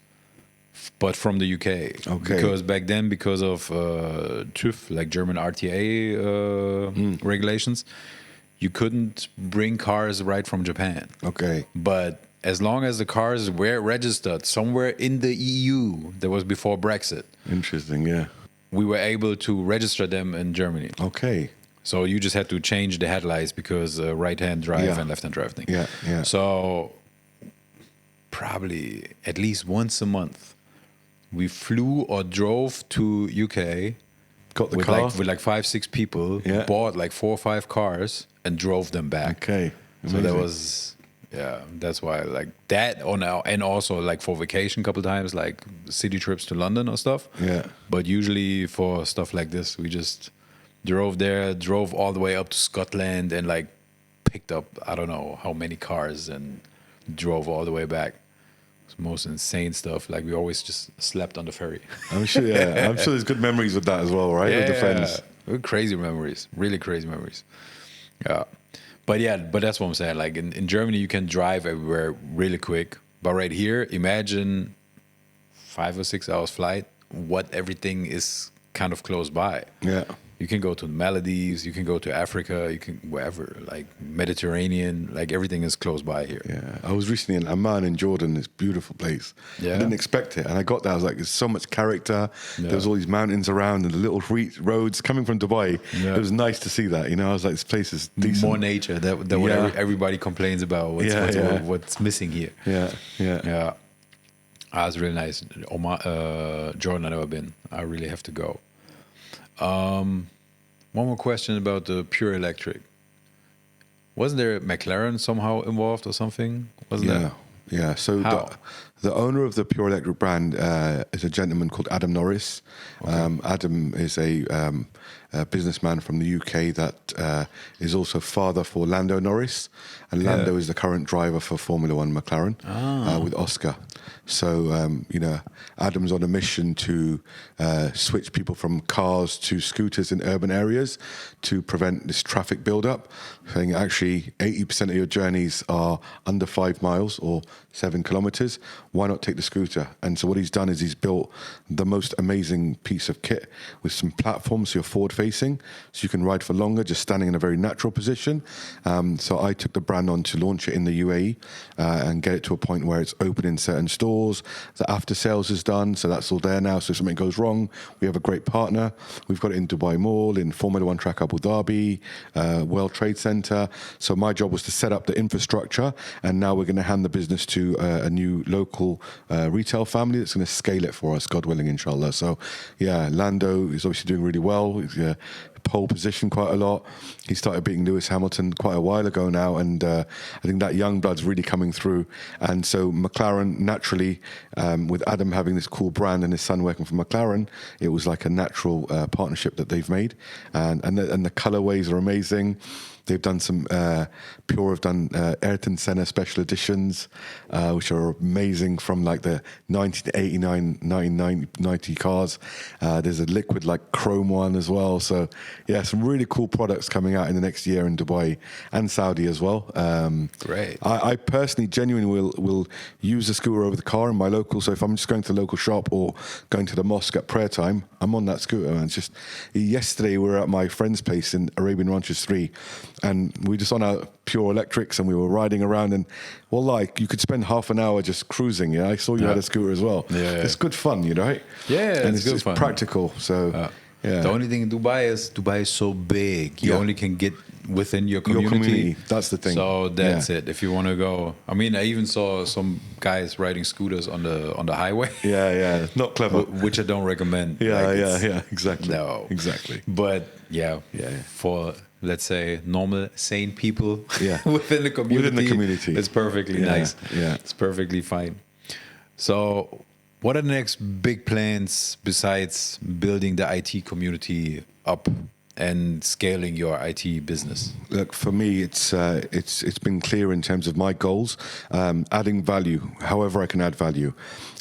but from the UK. Okay. Because back then, because of TÜV, like German RTA regulations, you couldn't bring cars right from Japan. Okay. But as long as the cars were registered somewhere in the EU, that was before Brexit, Interesting. Yeah. we were able to register them in Germany. Okay. So you just had to change the headlights because right-hand drive Yeah. and left-hand drive thing. Yeah. So probably at least once a month, we flew or drove to UK Got the with car. like 5-6 people, Yeah. bought like 4 or 5 cars and drove them back. Okay. So that Amazing. was, that's why like that on our, and also like for vacation a couple times, like city trips to London or stuff. Yeah. But usually for stuff like this, we just drove there, drove all the way up to Scotland and like picked up I don't know how many cars and drove all the way back. It's the most insane stuff. Like we always just slept on the ferry. I'm sure. Yeah, I'm sure there's good memories with that as well, right? With the friends. Crazy memories, really crazy memories. Yeah, but that's what I'm saying. Like in Germany, you can drive everywhere really quick. But right here, imagine 5 or 6 hours flight. What everything is kind of close by. Yeah. You can go to the Maldives, you can go to Africa, you can wherever, like Mediterranean, like everything is close by here. Yeah, I was recently in Amman in Jordan, this beautiful place. Yeah. I didn't expect it. And I got there, I was like, there's so much character. Yeah. There was all these mountains around and the little roads coming from Dubai. Yeah. It was nice to see that. You know, I was like, this place is decent. More nature, that what everybody complains about, what's missing here. Yeah, yeah. Yeah. It's really nice. Jordan, I've never been. I really have to go. One more question about the pure electric. Wasn't there McLaren somehow involved or something? Wasn't there? Yeah. So the owner of the Pure Electric brand is a gentleman called Adam Norris. Okay. Adam is a businessman from the UK that is also father for Lando Norris, and Lando is the current driver for Formula One McLaren with Oscar. So Adam's on a mission to switch people from cars to scooters in urban areas to prevent this traffic buildup. Saying actually 80% of your journeys are under 5 miles or 7 kilometers. Why not take the scooter? And so what he's done is he's built the most amazing piece of kit with some platforms so you're forward facing, so you can ride for longer, just standing in a very natural position. So I took the brand on to launch it in the UAE and get it to a point where it's open in certain stores. The after sales is done, so that's all there now. So if something goes wrong, we have a great partner. We've got it in Dubai Mall, in Formula One Track Abu Dhabi, World Trade Center. So my job was to set up the infrastructure, and now we're going to hand the business to a new local retail family that's going to scale it for us, God willing, inshallah. So yeah, Lando is obviously doing really well. He's pole position quite a lot. He started beating Lewis Hamilton quite a while ago now, and I think that young blood's really coming through. And so McLaren, naturally, with Adam having this cool brand and his son working for McLaren, it was like a natural partnership that they've made. And the colorways are amazing. They've done some, Pure have done Ayrton Senna special editions, which are amazing from like the 1989, 1990 cars. There's a liquid like chrome one as well. So yeah, some really cool products coming out in the next year in Dubai and Saudi as well. Great. I personally genuinely will use the scooter over the car in my local. So if I'm just going to the local shop or going to the mosque at prayer time, I'm on that scooter. And it's just, yesterday we were at my friend's place in Arabian Ranches 3, and we were just on our Pure Electrics and we were riding around, and well, like you could spend half an hour just cruising. Yeah, I saw you had a scooter as well. Yeah, it's good fun, you know, right? Yeah, and it's good it's fun. practical. So yeah. The only thing in Dubai is so big. You only can get within your community. That's the thing. So that's it. If you want to go, I mean, I even saw some guys riding scooters on the highway. Yeah, not clever. Which I don't recommend. Yeah, exactly. No, exactly. But yeah. For let's say normal sane people within the community, it's perfectly nice. Yeah, it's perfectly fine. So what are the next big plans besides building the IT community up and scaling your IT business? Look, for me, it's been clear in terms of my goals, adding value, however I can add value.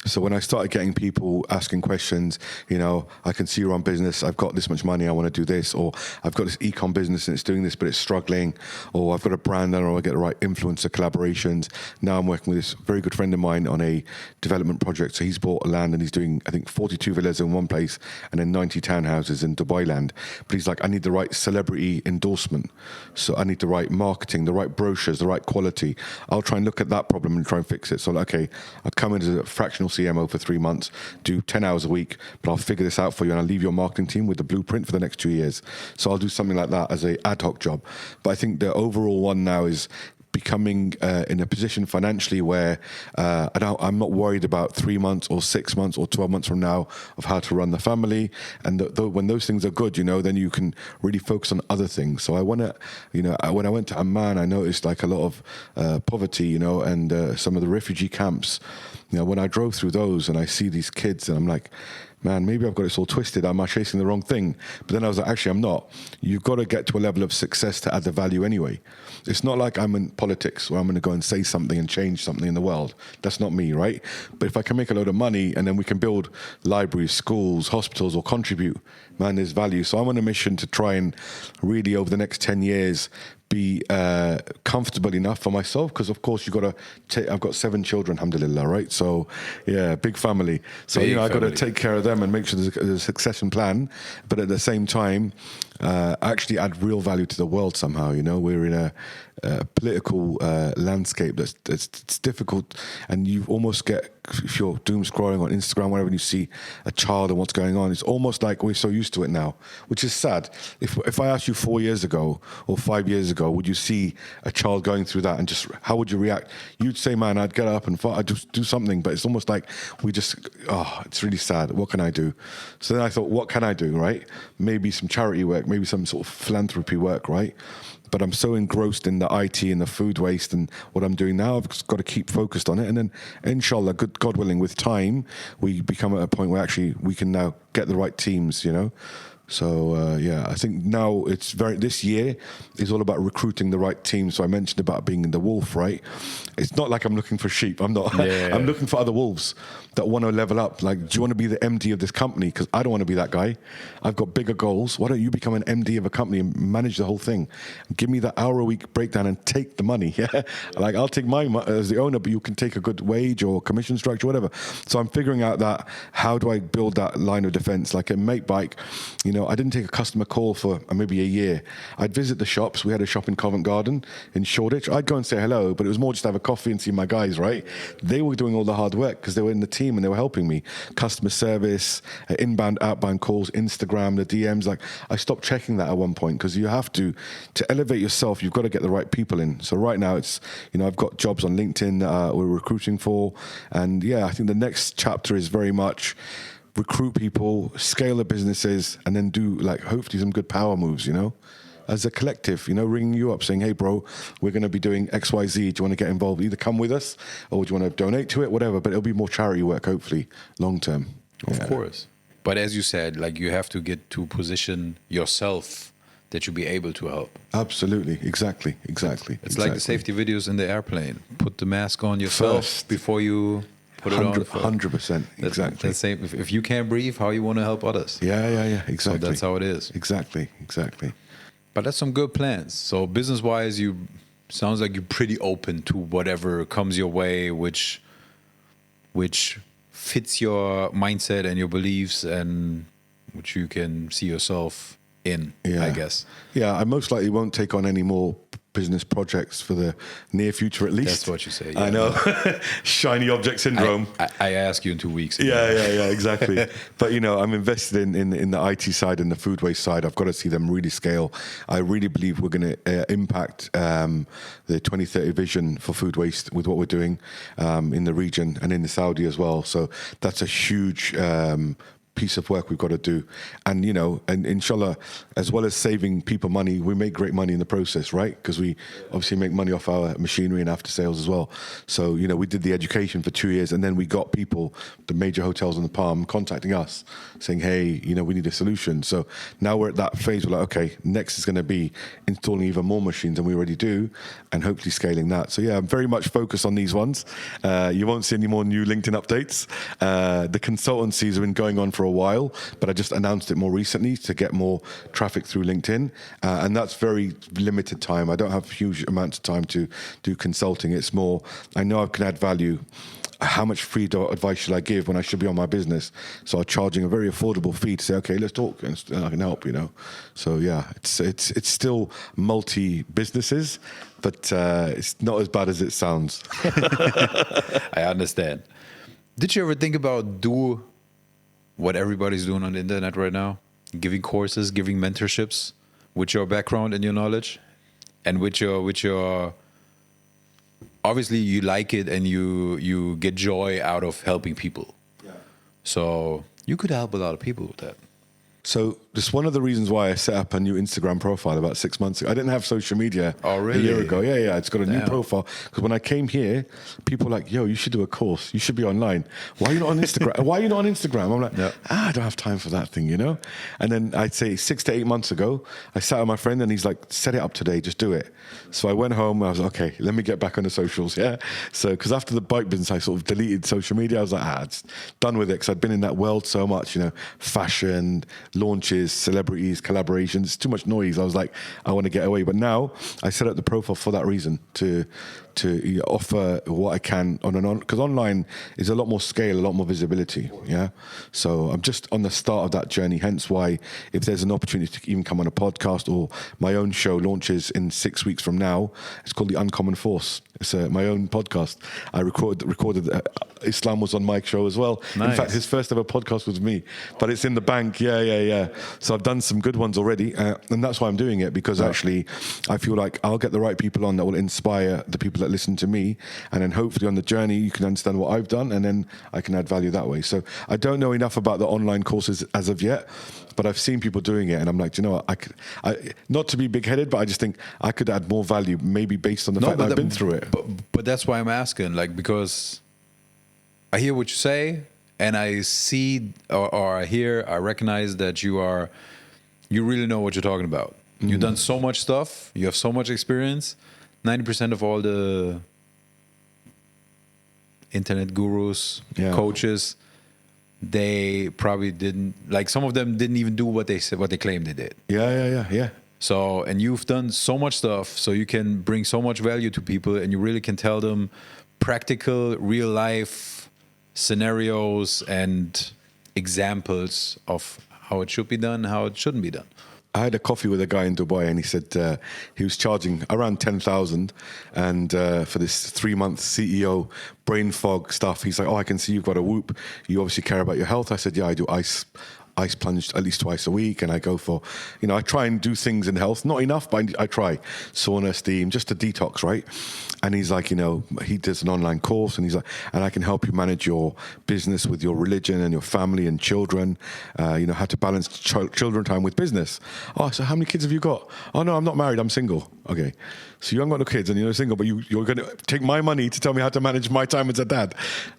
So when I started getting people asking questions, you know, I can see you're on business, I've got this much money, I want to do this, or I've got this e-com business and it's doing this, but it's struggling, or I've got a brand and I want to get the right influencer collaborations. Now I'm working with this very good friend of mine on a development project. So he's bought land and he's doing, I think, 42 villas in one place and then 90 townhouses in Dubai land. But he's like, I need the right celebrity endorsement. So I need the right marketing, the right brochures, the right quality. I'll try and look at that problem and try and fix it. So like, okay, I'll come in as a fractional CMO for 3 months, do 10 hours a week, but I'll figure this out for you and I'll leave your marketing team with the blueprint for the next 2 years. So I'll do something like that as a ad hoc job. But I think the overall one now is becoming in a position financially where I'm not worried about 3 months or 6 months or 12 months from now of how to run the family. And when those things are good, you know, then you can really focus on other things. So I want to, you know, when I went to Amman, I noticed like a lot of poverty, you know, and some of the refugee camps. You know, when I drove through those and I see these kids and I'm like, man, maybe I've got it all twisted. Am I chasing the wrong thing? But then I was like, actually, I'm not. You've got to get to a level of success to add the value anyway. It's not like I'm in politics where I'm going to go and say something and change something in the world. That's not me, right? But if I can make a load of money and then we can build libraries, schools, hospitals, or contribute, man, there's value. So I'm on a mission to try and really, over the next 10 years, be comfortable enough for myself, because of course I've got 7 children, alhamdulillah, right? So yeah, big family. So Big I've got to family. take care of them and make sure there's a succession plan, but at the same time actually add real value to the world somehow. We're in a political landscape that's it's difficult, and you almost get, if you're doom scrolling on Instagram, whenever you see a child and what's going on, it's almost like we're so used to it now, which is sad. If I asked you 4 years ago or 5 years ago, would you see a child going through that, and just how would you react? You'd say, man, I'd get up and I'd just do something. But it's almost like it's really sad. What can I do? So then I thought, what can I do, right? Maybe some charity work, maybe some sort of philanthropy work, right? But I'm so engrossed in the IT and the food waste and what I'm doing now, I've just got to keep focused on it. And then, inshallah, God willing, with time, we become at a point where actually we can now get the right teams, So I think now this year is all about recruiting the right team. So I mentioned about being in the wolf, right? It's not like I'm looking for sheep. I'm not. Yeah. I'm looking for other wolves that want to level up. Like, do you want to be the MD of this company? Because I don't want to be that guy. I've got bigger goals. Why don't you become an MD of a company and manage the whole thing? Give me the hour a week breakdown and take the money. Yeah, like I'll take my as the owner, but you can take a good wage or commission structure, whatever. So I'm figuring out that how do I build that line of defense? Like a Mate Bike, I didn't take a customer call for maybe a year. I'd visit the shops. We had a shop in Covent Garden in Shoreditch. I'd go and say hello, but it was more just to have a coffee and see my guys, right? They were doing all the hard work because they were in the team and they were helping me. Customer service, inbound, outbound calls, Instagram, the DMs. Like, I stopped checking that at one point because you have to elevate yourself, you've got to get the right people in. So right now it's, I've got jobs on LinkedIn that we're recruiting for. And I think the next chapter is very much recruit people, scale the businesses, and then do hopefully some good power moves, as a collective, ringing you up saying, hey bro, we're going to be doing XYZ. Do you want to get involved? Either come with us or do you want to donate to it? Whatever, but it'll be more charity work, hopefully long term. Of course. But as you said, you have to get to position yourself that you'll be able to help. Absolutely. Exactly. It's like the safety videos in the airplane. Put the mask on yourself First. before you put it on. 100%. Exactly. The same. If you can't breathe, how you want to help others? Yeah. Exactly. So that's how it is. Exactly. But that's some good plans. So business-wise, sounds like you're pretty open to whatever comes your way, which fits your mindset and your beliefs, and which you can see yourself in, I guess. Yeah, I most likely won't take on any more business projects for the near future, at least. That's what you say. I know. Shiny object syndrome. I ask you in 2 weeks. Yeah, exactly. But, I'm invested in the IT side and the food waste side. I've got to see them really scale. I really believe we're going to impact the 2030 vision for food waste with what we're doing in the region and in the Saudi as well. So that's a huge piece of work we've got to do. And, and inshallah, as well as saving people money, we make great money in the process, right? Because we obviously make money off our machinery and after sales as well. So, we did the education for 2 years, and then we got people, the major hotels in the Palm, contacting us saying, hey, we need a solution. So now we're at that phase. We're like, okay, next is going to be installing even more machines than we already do and hopefully scaling that. So I'm very much focused on these ones. You won't see any more new LinkedIn updates. The consultancies have been going on for a while, but I just announced it more recently to get more traffic through LinkedIn, and that's very limited time. I don't have huge amounts of time to do consulting. It's more, I know I can add value. How much free advice should I give when I should be on my business? So I'm charging a very affordable fee to say, okay, let's talk and I can help, So it's still multi businesses, but it's not as bad as it sounds. I understand. Did you ever think about do what everybody's doing on the internet right now? Giving courses, giving mentorships with your background and your knowledge, and with your obviously you like it and you get joy out of helping people. Yeah. So you could help a lot of people with that. So this one of the reasons why I set up a new Instagram profile about 6 months ago. I didn't have social media Oh, really? a year ago. Yeah. It's got a new Damn. profile. Because when I came here, people were like, yo, you should do a course. You should be online. Why are you not on Instagram? Why are you not on Instagram? I'm like, I don't have time for that thing, you know? And then I'd say 6 to 8 months ago, I sat with my friend and he's like, set it up today, just do it. So I went home, I was like, okay, let me get back on the socials, yeah? So, because after the bike business, I sort of deleted social media. I was like, it's done with it, because I'd been in that world so much, you know, fashion, launches, celebrities, collaborations, it's too much noise. I was like, I want to get away. But now I set up the profile for that reason, to offer what I can because online is a lot more scale, a lot more visibility. Yeah. So I'm just on the start of that journey. Hence why, if there's an opportunity to even come on a podcast, or my own show launches in 6 weeks from now, it's called The Uncommon Force. It's my own podcast. I recorded Islam was on Mike's show as well. Nice. In fact, his first ever podcast was me, but it's in the bank. Yeah. So I've done some good ones already. And that's why I'm doing it, because actually I feel like I'll get the right people on that will inspire the people that listen to me. And then hopefully on the journey, you can understand what I've done, and then I can add value that way. So I don't know enough about the online courses as of yet, but I've seen people doing it, and I'm like, do you know what? I not to be big-headed, but I just think I could add more value, maybe based on the fact that I've been through it. But that's why I'm asking, like, because I hear what you say, and I see or I recognize that you really know what you're talking about. Mm-hmm. You've done so much stuff. You have so much experience. 90% of all the internet gurus, coaches, they probably didn't, like, some of them didn't even do what they said, what they claimed they did. Yeah. So, and you've done so much stuff, so you can bring so much value to people, and you really can tell them practical, real life scenarios and examples of how it should be done, how it shouldn't be done. I had a coffee with a guy in Dubai, and he said he was charging around 10,000, and for this 3-month CEO brain fog stuff. He's like, oh, I can see you've got a Whoop. You obviously care about your health. I said, yeah, I do ice plunge at least twice a week, and I go for, I try and do things in health. Not enough, but I try. Sauna, steam, just to detox, right? And he's like, he does an online course, and he's like, and I can help you manage your business with your religion and your family and children, how to balance children time with business. Oh, so how many kids have you got? Oh, no, I'm not married, I'm single. Okay. So you haven't got no kids and you're single, but you're going to take my money to tell me how to manage my time as a dad.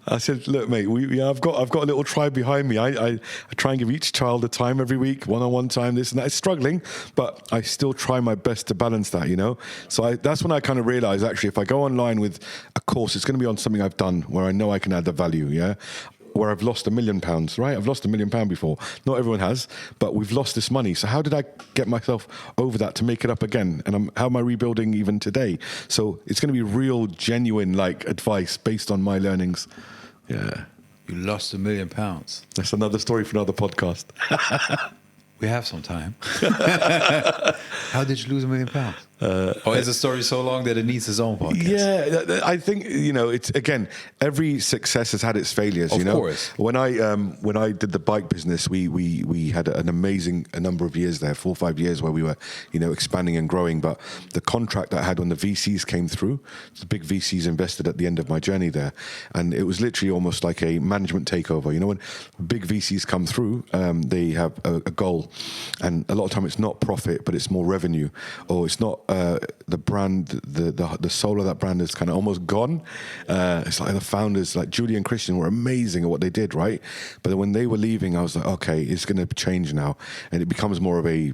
I said, look, mate, I've got a little tribe behind me. I try and give each child a time every week, one-on-one time, this and that. It's struggling, but I still try my best to balance that, So that's when I kind of realized, actually, if I go online with a course, it's going to be on something I've done where I know I can add the value, yeah? Where I've lost £1 million, right? I've lost £1 million before. Not everyone has, but we've lost this money. So how did I get myself over that to make it up again? And how am I rebuilding even today? So it's going to be real, genuine, advice based on my learnings. Yeah. You lost £1 million. That's another story for another podcast. We have some time. How did you lose £1 million? Or is the story so long that it needs its own podcast? Yeah, I think it's, again, every success has had its failures. Of course. When I did the bike business, we had a number of years there, 4 or 5 years, where we were expanding and growing. But the contract I had when the VCs came through, the big VCs invested at the end of my journey there, and it was literally almost like a management takeover. When big VCs come through, they have a goal. And a lot of time it's not profit, but it's more revenue, or it's not the brand, the soul of that brand is kind of almost gone. It's like the founders, like Julie and Christian, were amazing at what they did, right? But when they were leaving, I was like, okay, it's going to change now, and it becomes more of a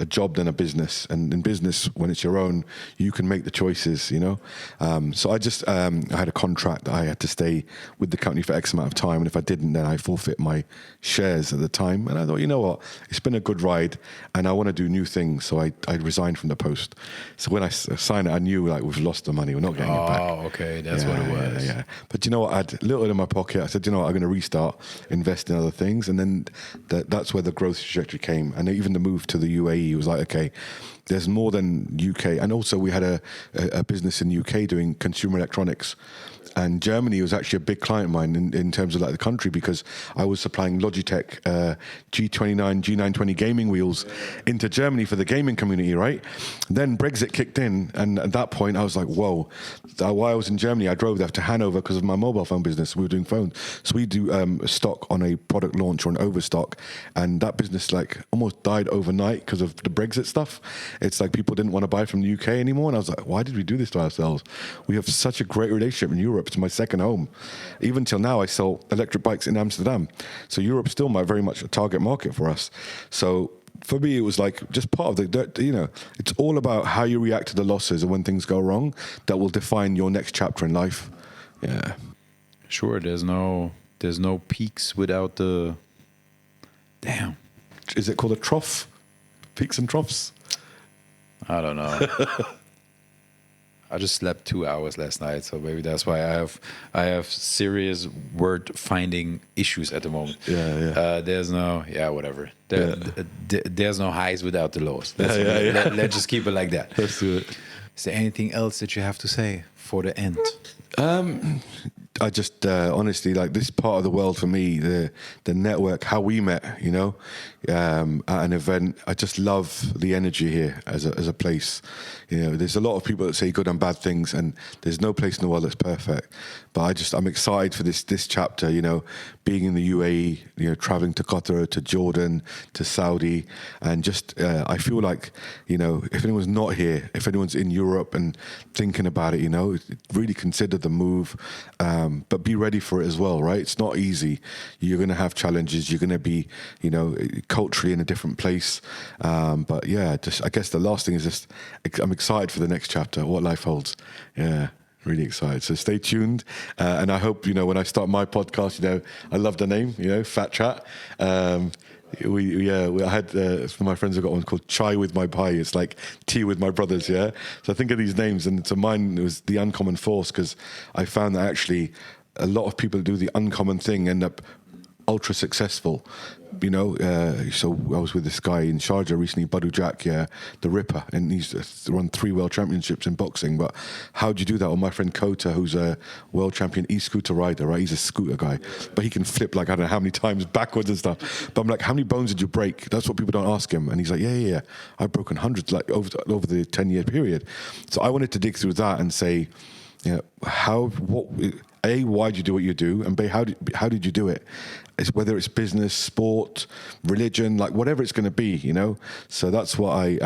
job than a business. And in business, when it's your own, you can make the choices, So I just, I had a contract that I had to stay with the company for X amount of time. And if I didn't, then I forfeit my shares at the time. And I thought, you know what, it's been a good ride and I want to do new things. So I resigned from the post. So when I signed it, I knew we've lost the money. We're not getting it back. Oh, okay. That's what it was. Yeah. But you know what, I had a little in my pocket. I said, you know what, I'm going to restart, invest in other things. And then that's where the growth trajectory came. And even the move to the UAE was like, okay, there's more than UK. And also we had a business in UK doing consumer electronics. And Germany was actually a big client of mine in terms of like the country, because I was supplying Logitech G29, G920 gaming wheels into Germany for the gaming community, right? Then Brexit kicked in, and at that point I was like, whoa. While I was in Germany, I drove there to Hanover because of my mobile phone business. We were doing phones. So we do a stock on a product launch or an overstock, and that business like almost died overnight because of the Brexit stuff. It's like people didn't want to buy from the UK anymore, and I was like, why did we do this to ourselves? We have such a great relationship in Europe. It's my second home. Even till now, I sell electric bikes in Amsterdam. So Europe's still very much a target market for us. So for me, it was like just part of the, it's all about how you react to the losses and when things go wrong that will define your next chapter in life. Yeah. Sure, there's no peaks without the... Damn. Is it called a trough? Peaks and troughs? I don't know. I just slept 2 hours last night, so maybe that's why I have serious word finding issues at the moment. There's no whatever. There's no highs without the lows. Let's just keep it like that. Let's do it. Is there anything else that you have to say for the end? I just honestly, like, this part of the world for me, the network, how we met, at an event. I just love the energy here as a place. There's a lot of people that say good and bad things, and there's no place in the world that's perfect. But I'm excited for this chapter. Being in the UAE, traveling to Qatar, to Jordan, to Saudi, and just I feel like if anyone's not here, if anyone's in Europe and thinking about it, really consider the move. But be ready for it as well, right? It's not easy. You're going to have challenges. You're going to be, culturally in a different place. But yeah, I guess the last thing is just, I'm excited for the next chapter, what life holds. Yeah, really excited. So stay tuned. And I hope, when I start my podcast, I love the name, Fat Chat. I had my friends have got one called Chai with My Pie. It's like tea with my brothers, yeah. So I think of these names, and to mine it was the uncommon force, because I found that actually a lot of people do the uncommon thing end up ultra successful. So I was with this guy in Sharjah recently, Badu Jack, the Ripper, and he's won 3 world championships in boxing. But how do you do that? Or my friend Kota, who's a world champion e-scooter rider, right? He's a scooter guy, but he can flip like I don't know how many times backwards and stuff. But I'm like, how many bones did you break? That's what people don't ask him. And he's like, yeah. I've broken hundreds, like over the 10-year period. So I wanted to dig through that and say, why do you do what you do, and B, how did you do it? Whether it's business, sport, religion, like whatever it's going to be, So that's what I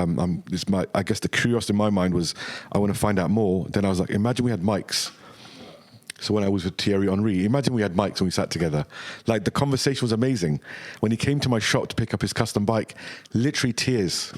guess the curiosity in my mind was, I want to find out more. Then I was like, imagine we had mics. So when I was with Thierry Henry, imagine we had mics and we sat together. Like, the conversation was amazing. When he came to my shop to pick up his custom bike, literally tears,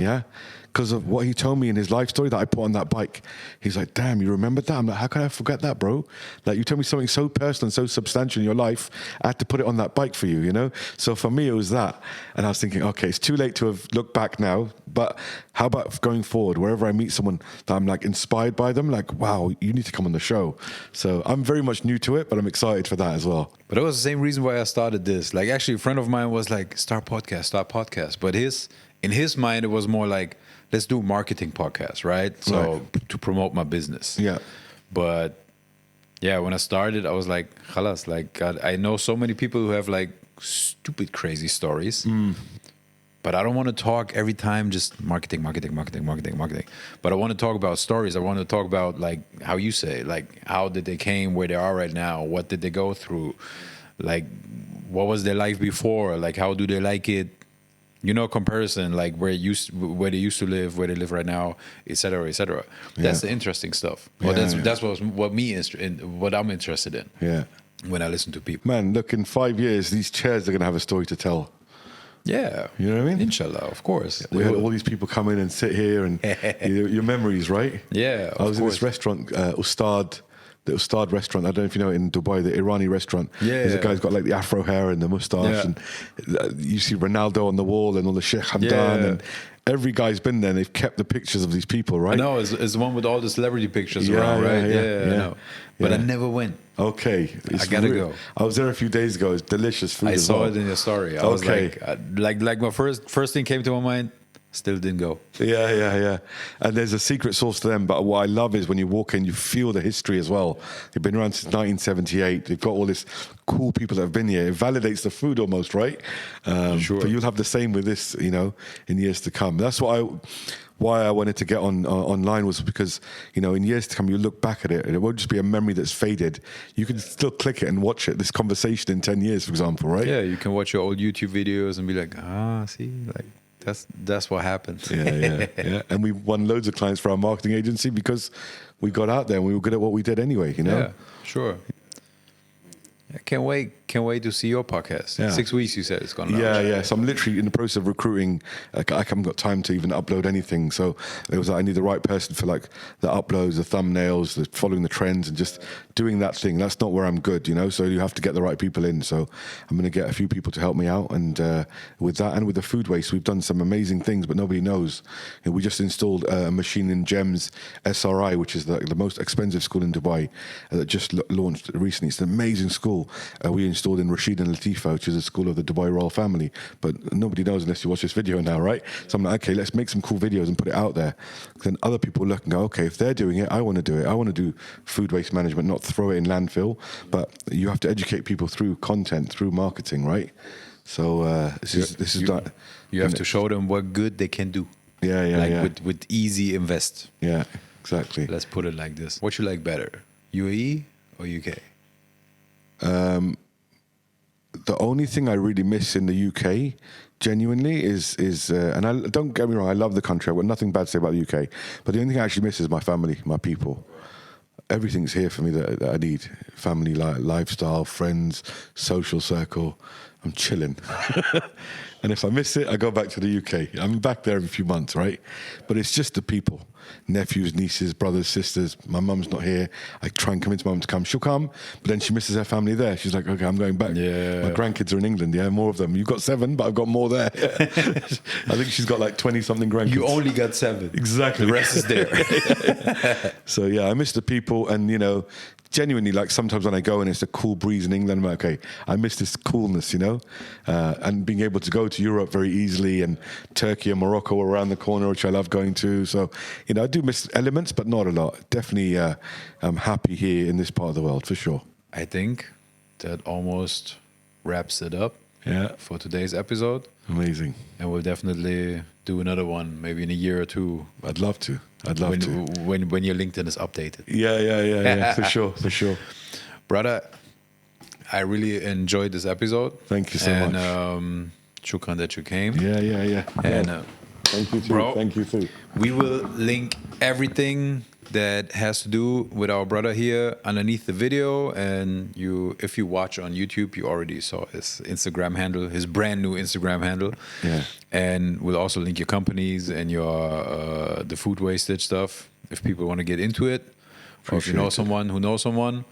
because of what he told me in his life story that I put on that bike. He's like, damn, you remembered that? I'm like, how can I forget that, bro? Like, you told me something so personal and so substantial in your life, I had to put it on that bike for you, So for me, it was that. And I was thinking, okay, it's too late to have looked back now, but how about going forward? Wherever I meet someone that I'm like inspired by them, like, wow, you need to come on the show. So I'm very much new to it, but I'm excited for that as well. But it was the same reason why I started this. Like, actually, a friend of mine was like, start podcast. But in his mind, it was more like, let's do marketing podcast, right? So to promote my business. Yeah. But yeah, when I started, I was like, khalas, like, God, I know so many people who have like stupid, crazy stories. But I don't want to talk every time just marketing. But I want to talk about stories. I want to talk about, like, how you say, like, how did they came where they are right now? What did they go through? Like, what was their life before? Like, how do they like it? Comparison, like where they used to live, where they live right now, etc., etc. That's the interesting stuff. Well, that's what I'm interested in. Yeah. When I listen to people. Man, look, in 5 years, these chairs are going to have a story to tell. Yeah. You know what I mean? Inshallah, of course. We had all these people come in and sit here, and your memories, right? Yeah. I was in this restaurant, Ustad. The Ustad restaurant, I don't know if you know it, in Dubai, the Irani restaurant. There's a guy who's got like the afro hair and the moustache, and you see Ronaldo on the wall and all the Sheikh Hamdan, and every guy's been there, and they've kept the pictures of these people, right? I know, it's the one with all the celebrity pictures around, right? Yeah. I know. But I never went. Okay. I gotta go. I was there a few days ago. It's delicious food. I saw it in your story. I was like my first thing came to my mind, Still didn't go. Yeah. And there's a secret sauce to them. But what I love is when you walk in, you feel the history as well. They've been around since 1978. They've got all this cool people that have been here. It validates the food almost, right? Sure. But you'll have the same with this, you know, in years to come. That's why I wanted to get online was because, you know, in years to come, you look back at it and it won't just be a memory that's faded. You can still click it and watch it, this conversation in 10 years, for example, right? Yeah, you can watch your old YouTube videos and be like, see, like that's what happened. Yeah. And we won loads of clients for our marketing agency because we got out there and we were good at what we did anyway, you know? Yeah, sure. I can't wait to see your podcast. Yeah. 6 weeks, you said it's gonna. Yeah. So I'm literally in the process of recruiting. Like, I haven't got time to even upload anything. So it was like, I need the right person for like the uploads, the thumbnails, the following the trends, and just doing that thing. That's not where I'm good, you know. So you have to get the right people in. So I'm going to get a few people to help me out. And with that, and with the food waste, we've done some amazing things, but nobody knows. And we just installed a machine in GEMS SRI, which is the most expensive school in Dubai, that just launched recently. It's an amazing school. We installed in Rashid and Latifa, which is a school of the Dubai royal family. But nobody knows unless you watch this video now, right? So I'm like, okay, let's make some cool videos and put it out there. Then other people look and go, okay, if they're doing it, I want to do it. I want to do food waste management, not throw it in landfill. But you have to educate people through content, through marketing, right? So this is that. You have to show them what good they can do. Yeah. With easy invest. Yeah, exactly. Let's put it like this. What you like better, UAE or UK? The only thing I really miss in the UK, genuinely, is and I don't get me wrong, I love the country. I've got nothing bad to say about the UK, but the only thing I actually miss is my family, my people. Everything's here for me that I need. Family, lifestyle, friends, social circle. I'm chilling. And if I miss it, I go back to the UK. I'm back there every few months, right? But it's just the people. Nephews, nieces, brothers, sisters. My mum's not here. I try and convince my mum to come. She'll come, but then she misses her family there. She's like, okay, I'm going back. Yeah. My grandkids are in England, more of them. You've got 7, but I've got more there. I think she's got like 20-something grandkids. You only got 7. Exactly. The rest is there. So, I miss the people and, genuinely, like sometimes when I go and it's a cool breeze in England, I'm like, okay, I miss this coolness, and being able to go to Europe very easily, and Turkey and Morocco are around the corner, which I love going to. So, I do miss elements, but not a lot. Definitely, I'm happy here in this part of the world, for sure. I think that almost wraps it up for today's episode. Amazing. And we'll definitely do another one, maybe in a year or two. I'd love to. When your LinkedIn is updated. Yeah, for sure. Brother, I really enjoyed this episode. Thank you so much. And shukran that you came. Yeah. And thank you too. bro, Thank you too. We will link everything that has to do with our brother here underneath the video. And if you watch on YouTube, you already saw his Instagram handle, his brand new Instagram handle. Yeah. And we'll also link your companies and your the food wastage stuff if people want to get into it. Or if you know someone who knows someone.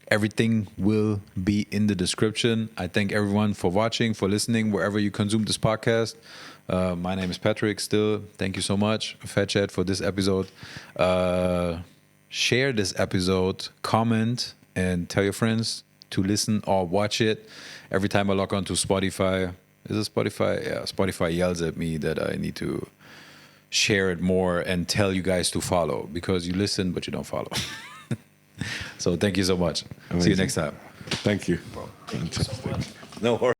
Everything will be in the description. I thank everyone for watching, for listening, wherever you consume this podcast. My name is Patrick still. Thank you so much, Fat Chat, for this episode. Share this episode, comment, and tell your friends to listen or watch it. Every time I log on to Spotify, is it Spotify? Yeah, Spotify yells at me that I need to share it more and tell you guys to follow, because you listen, but you don't follow. So thank you so much. Amazing. See you next time. Thank you. Bro, thank you so much. No worries.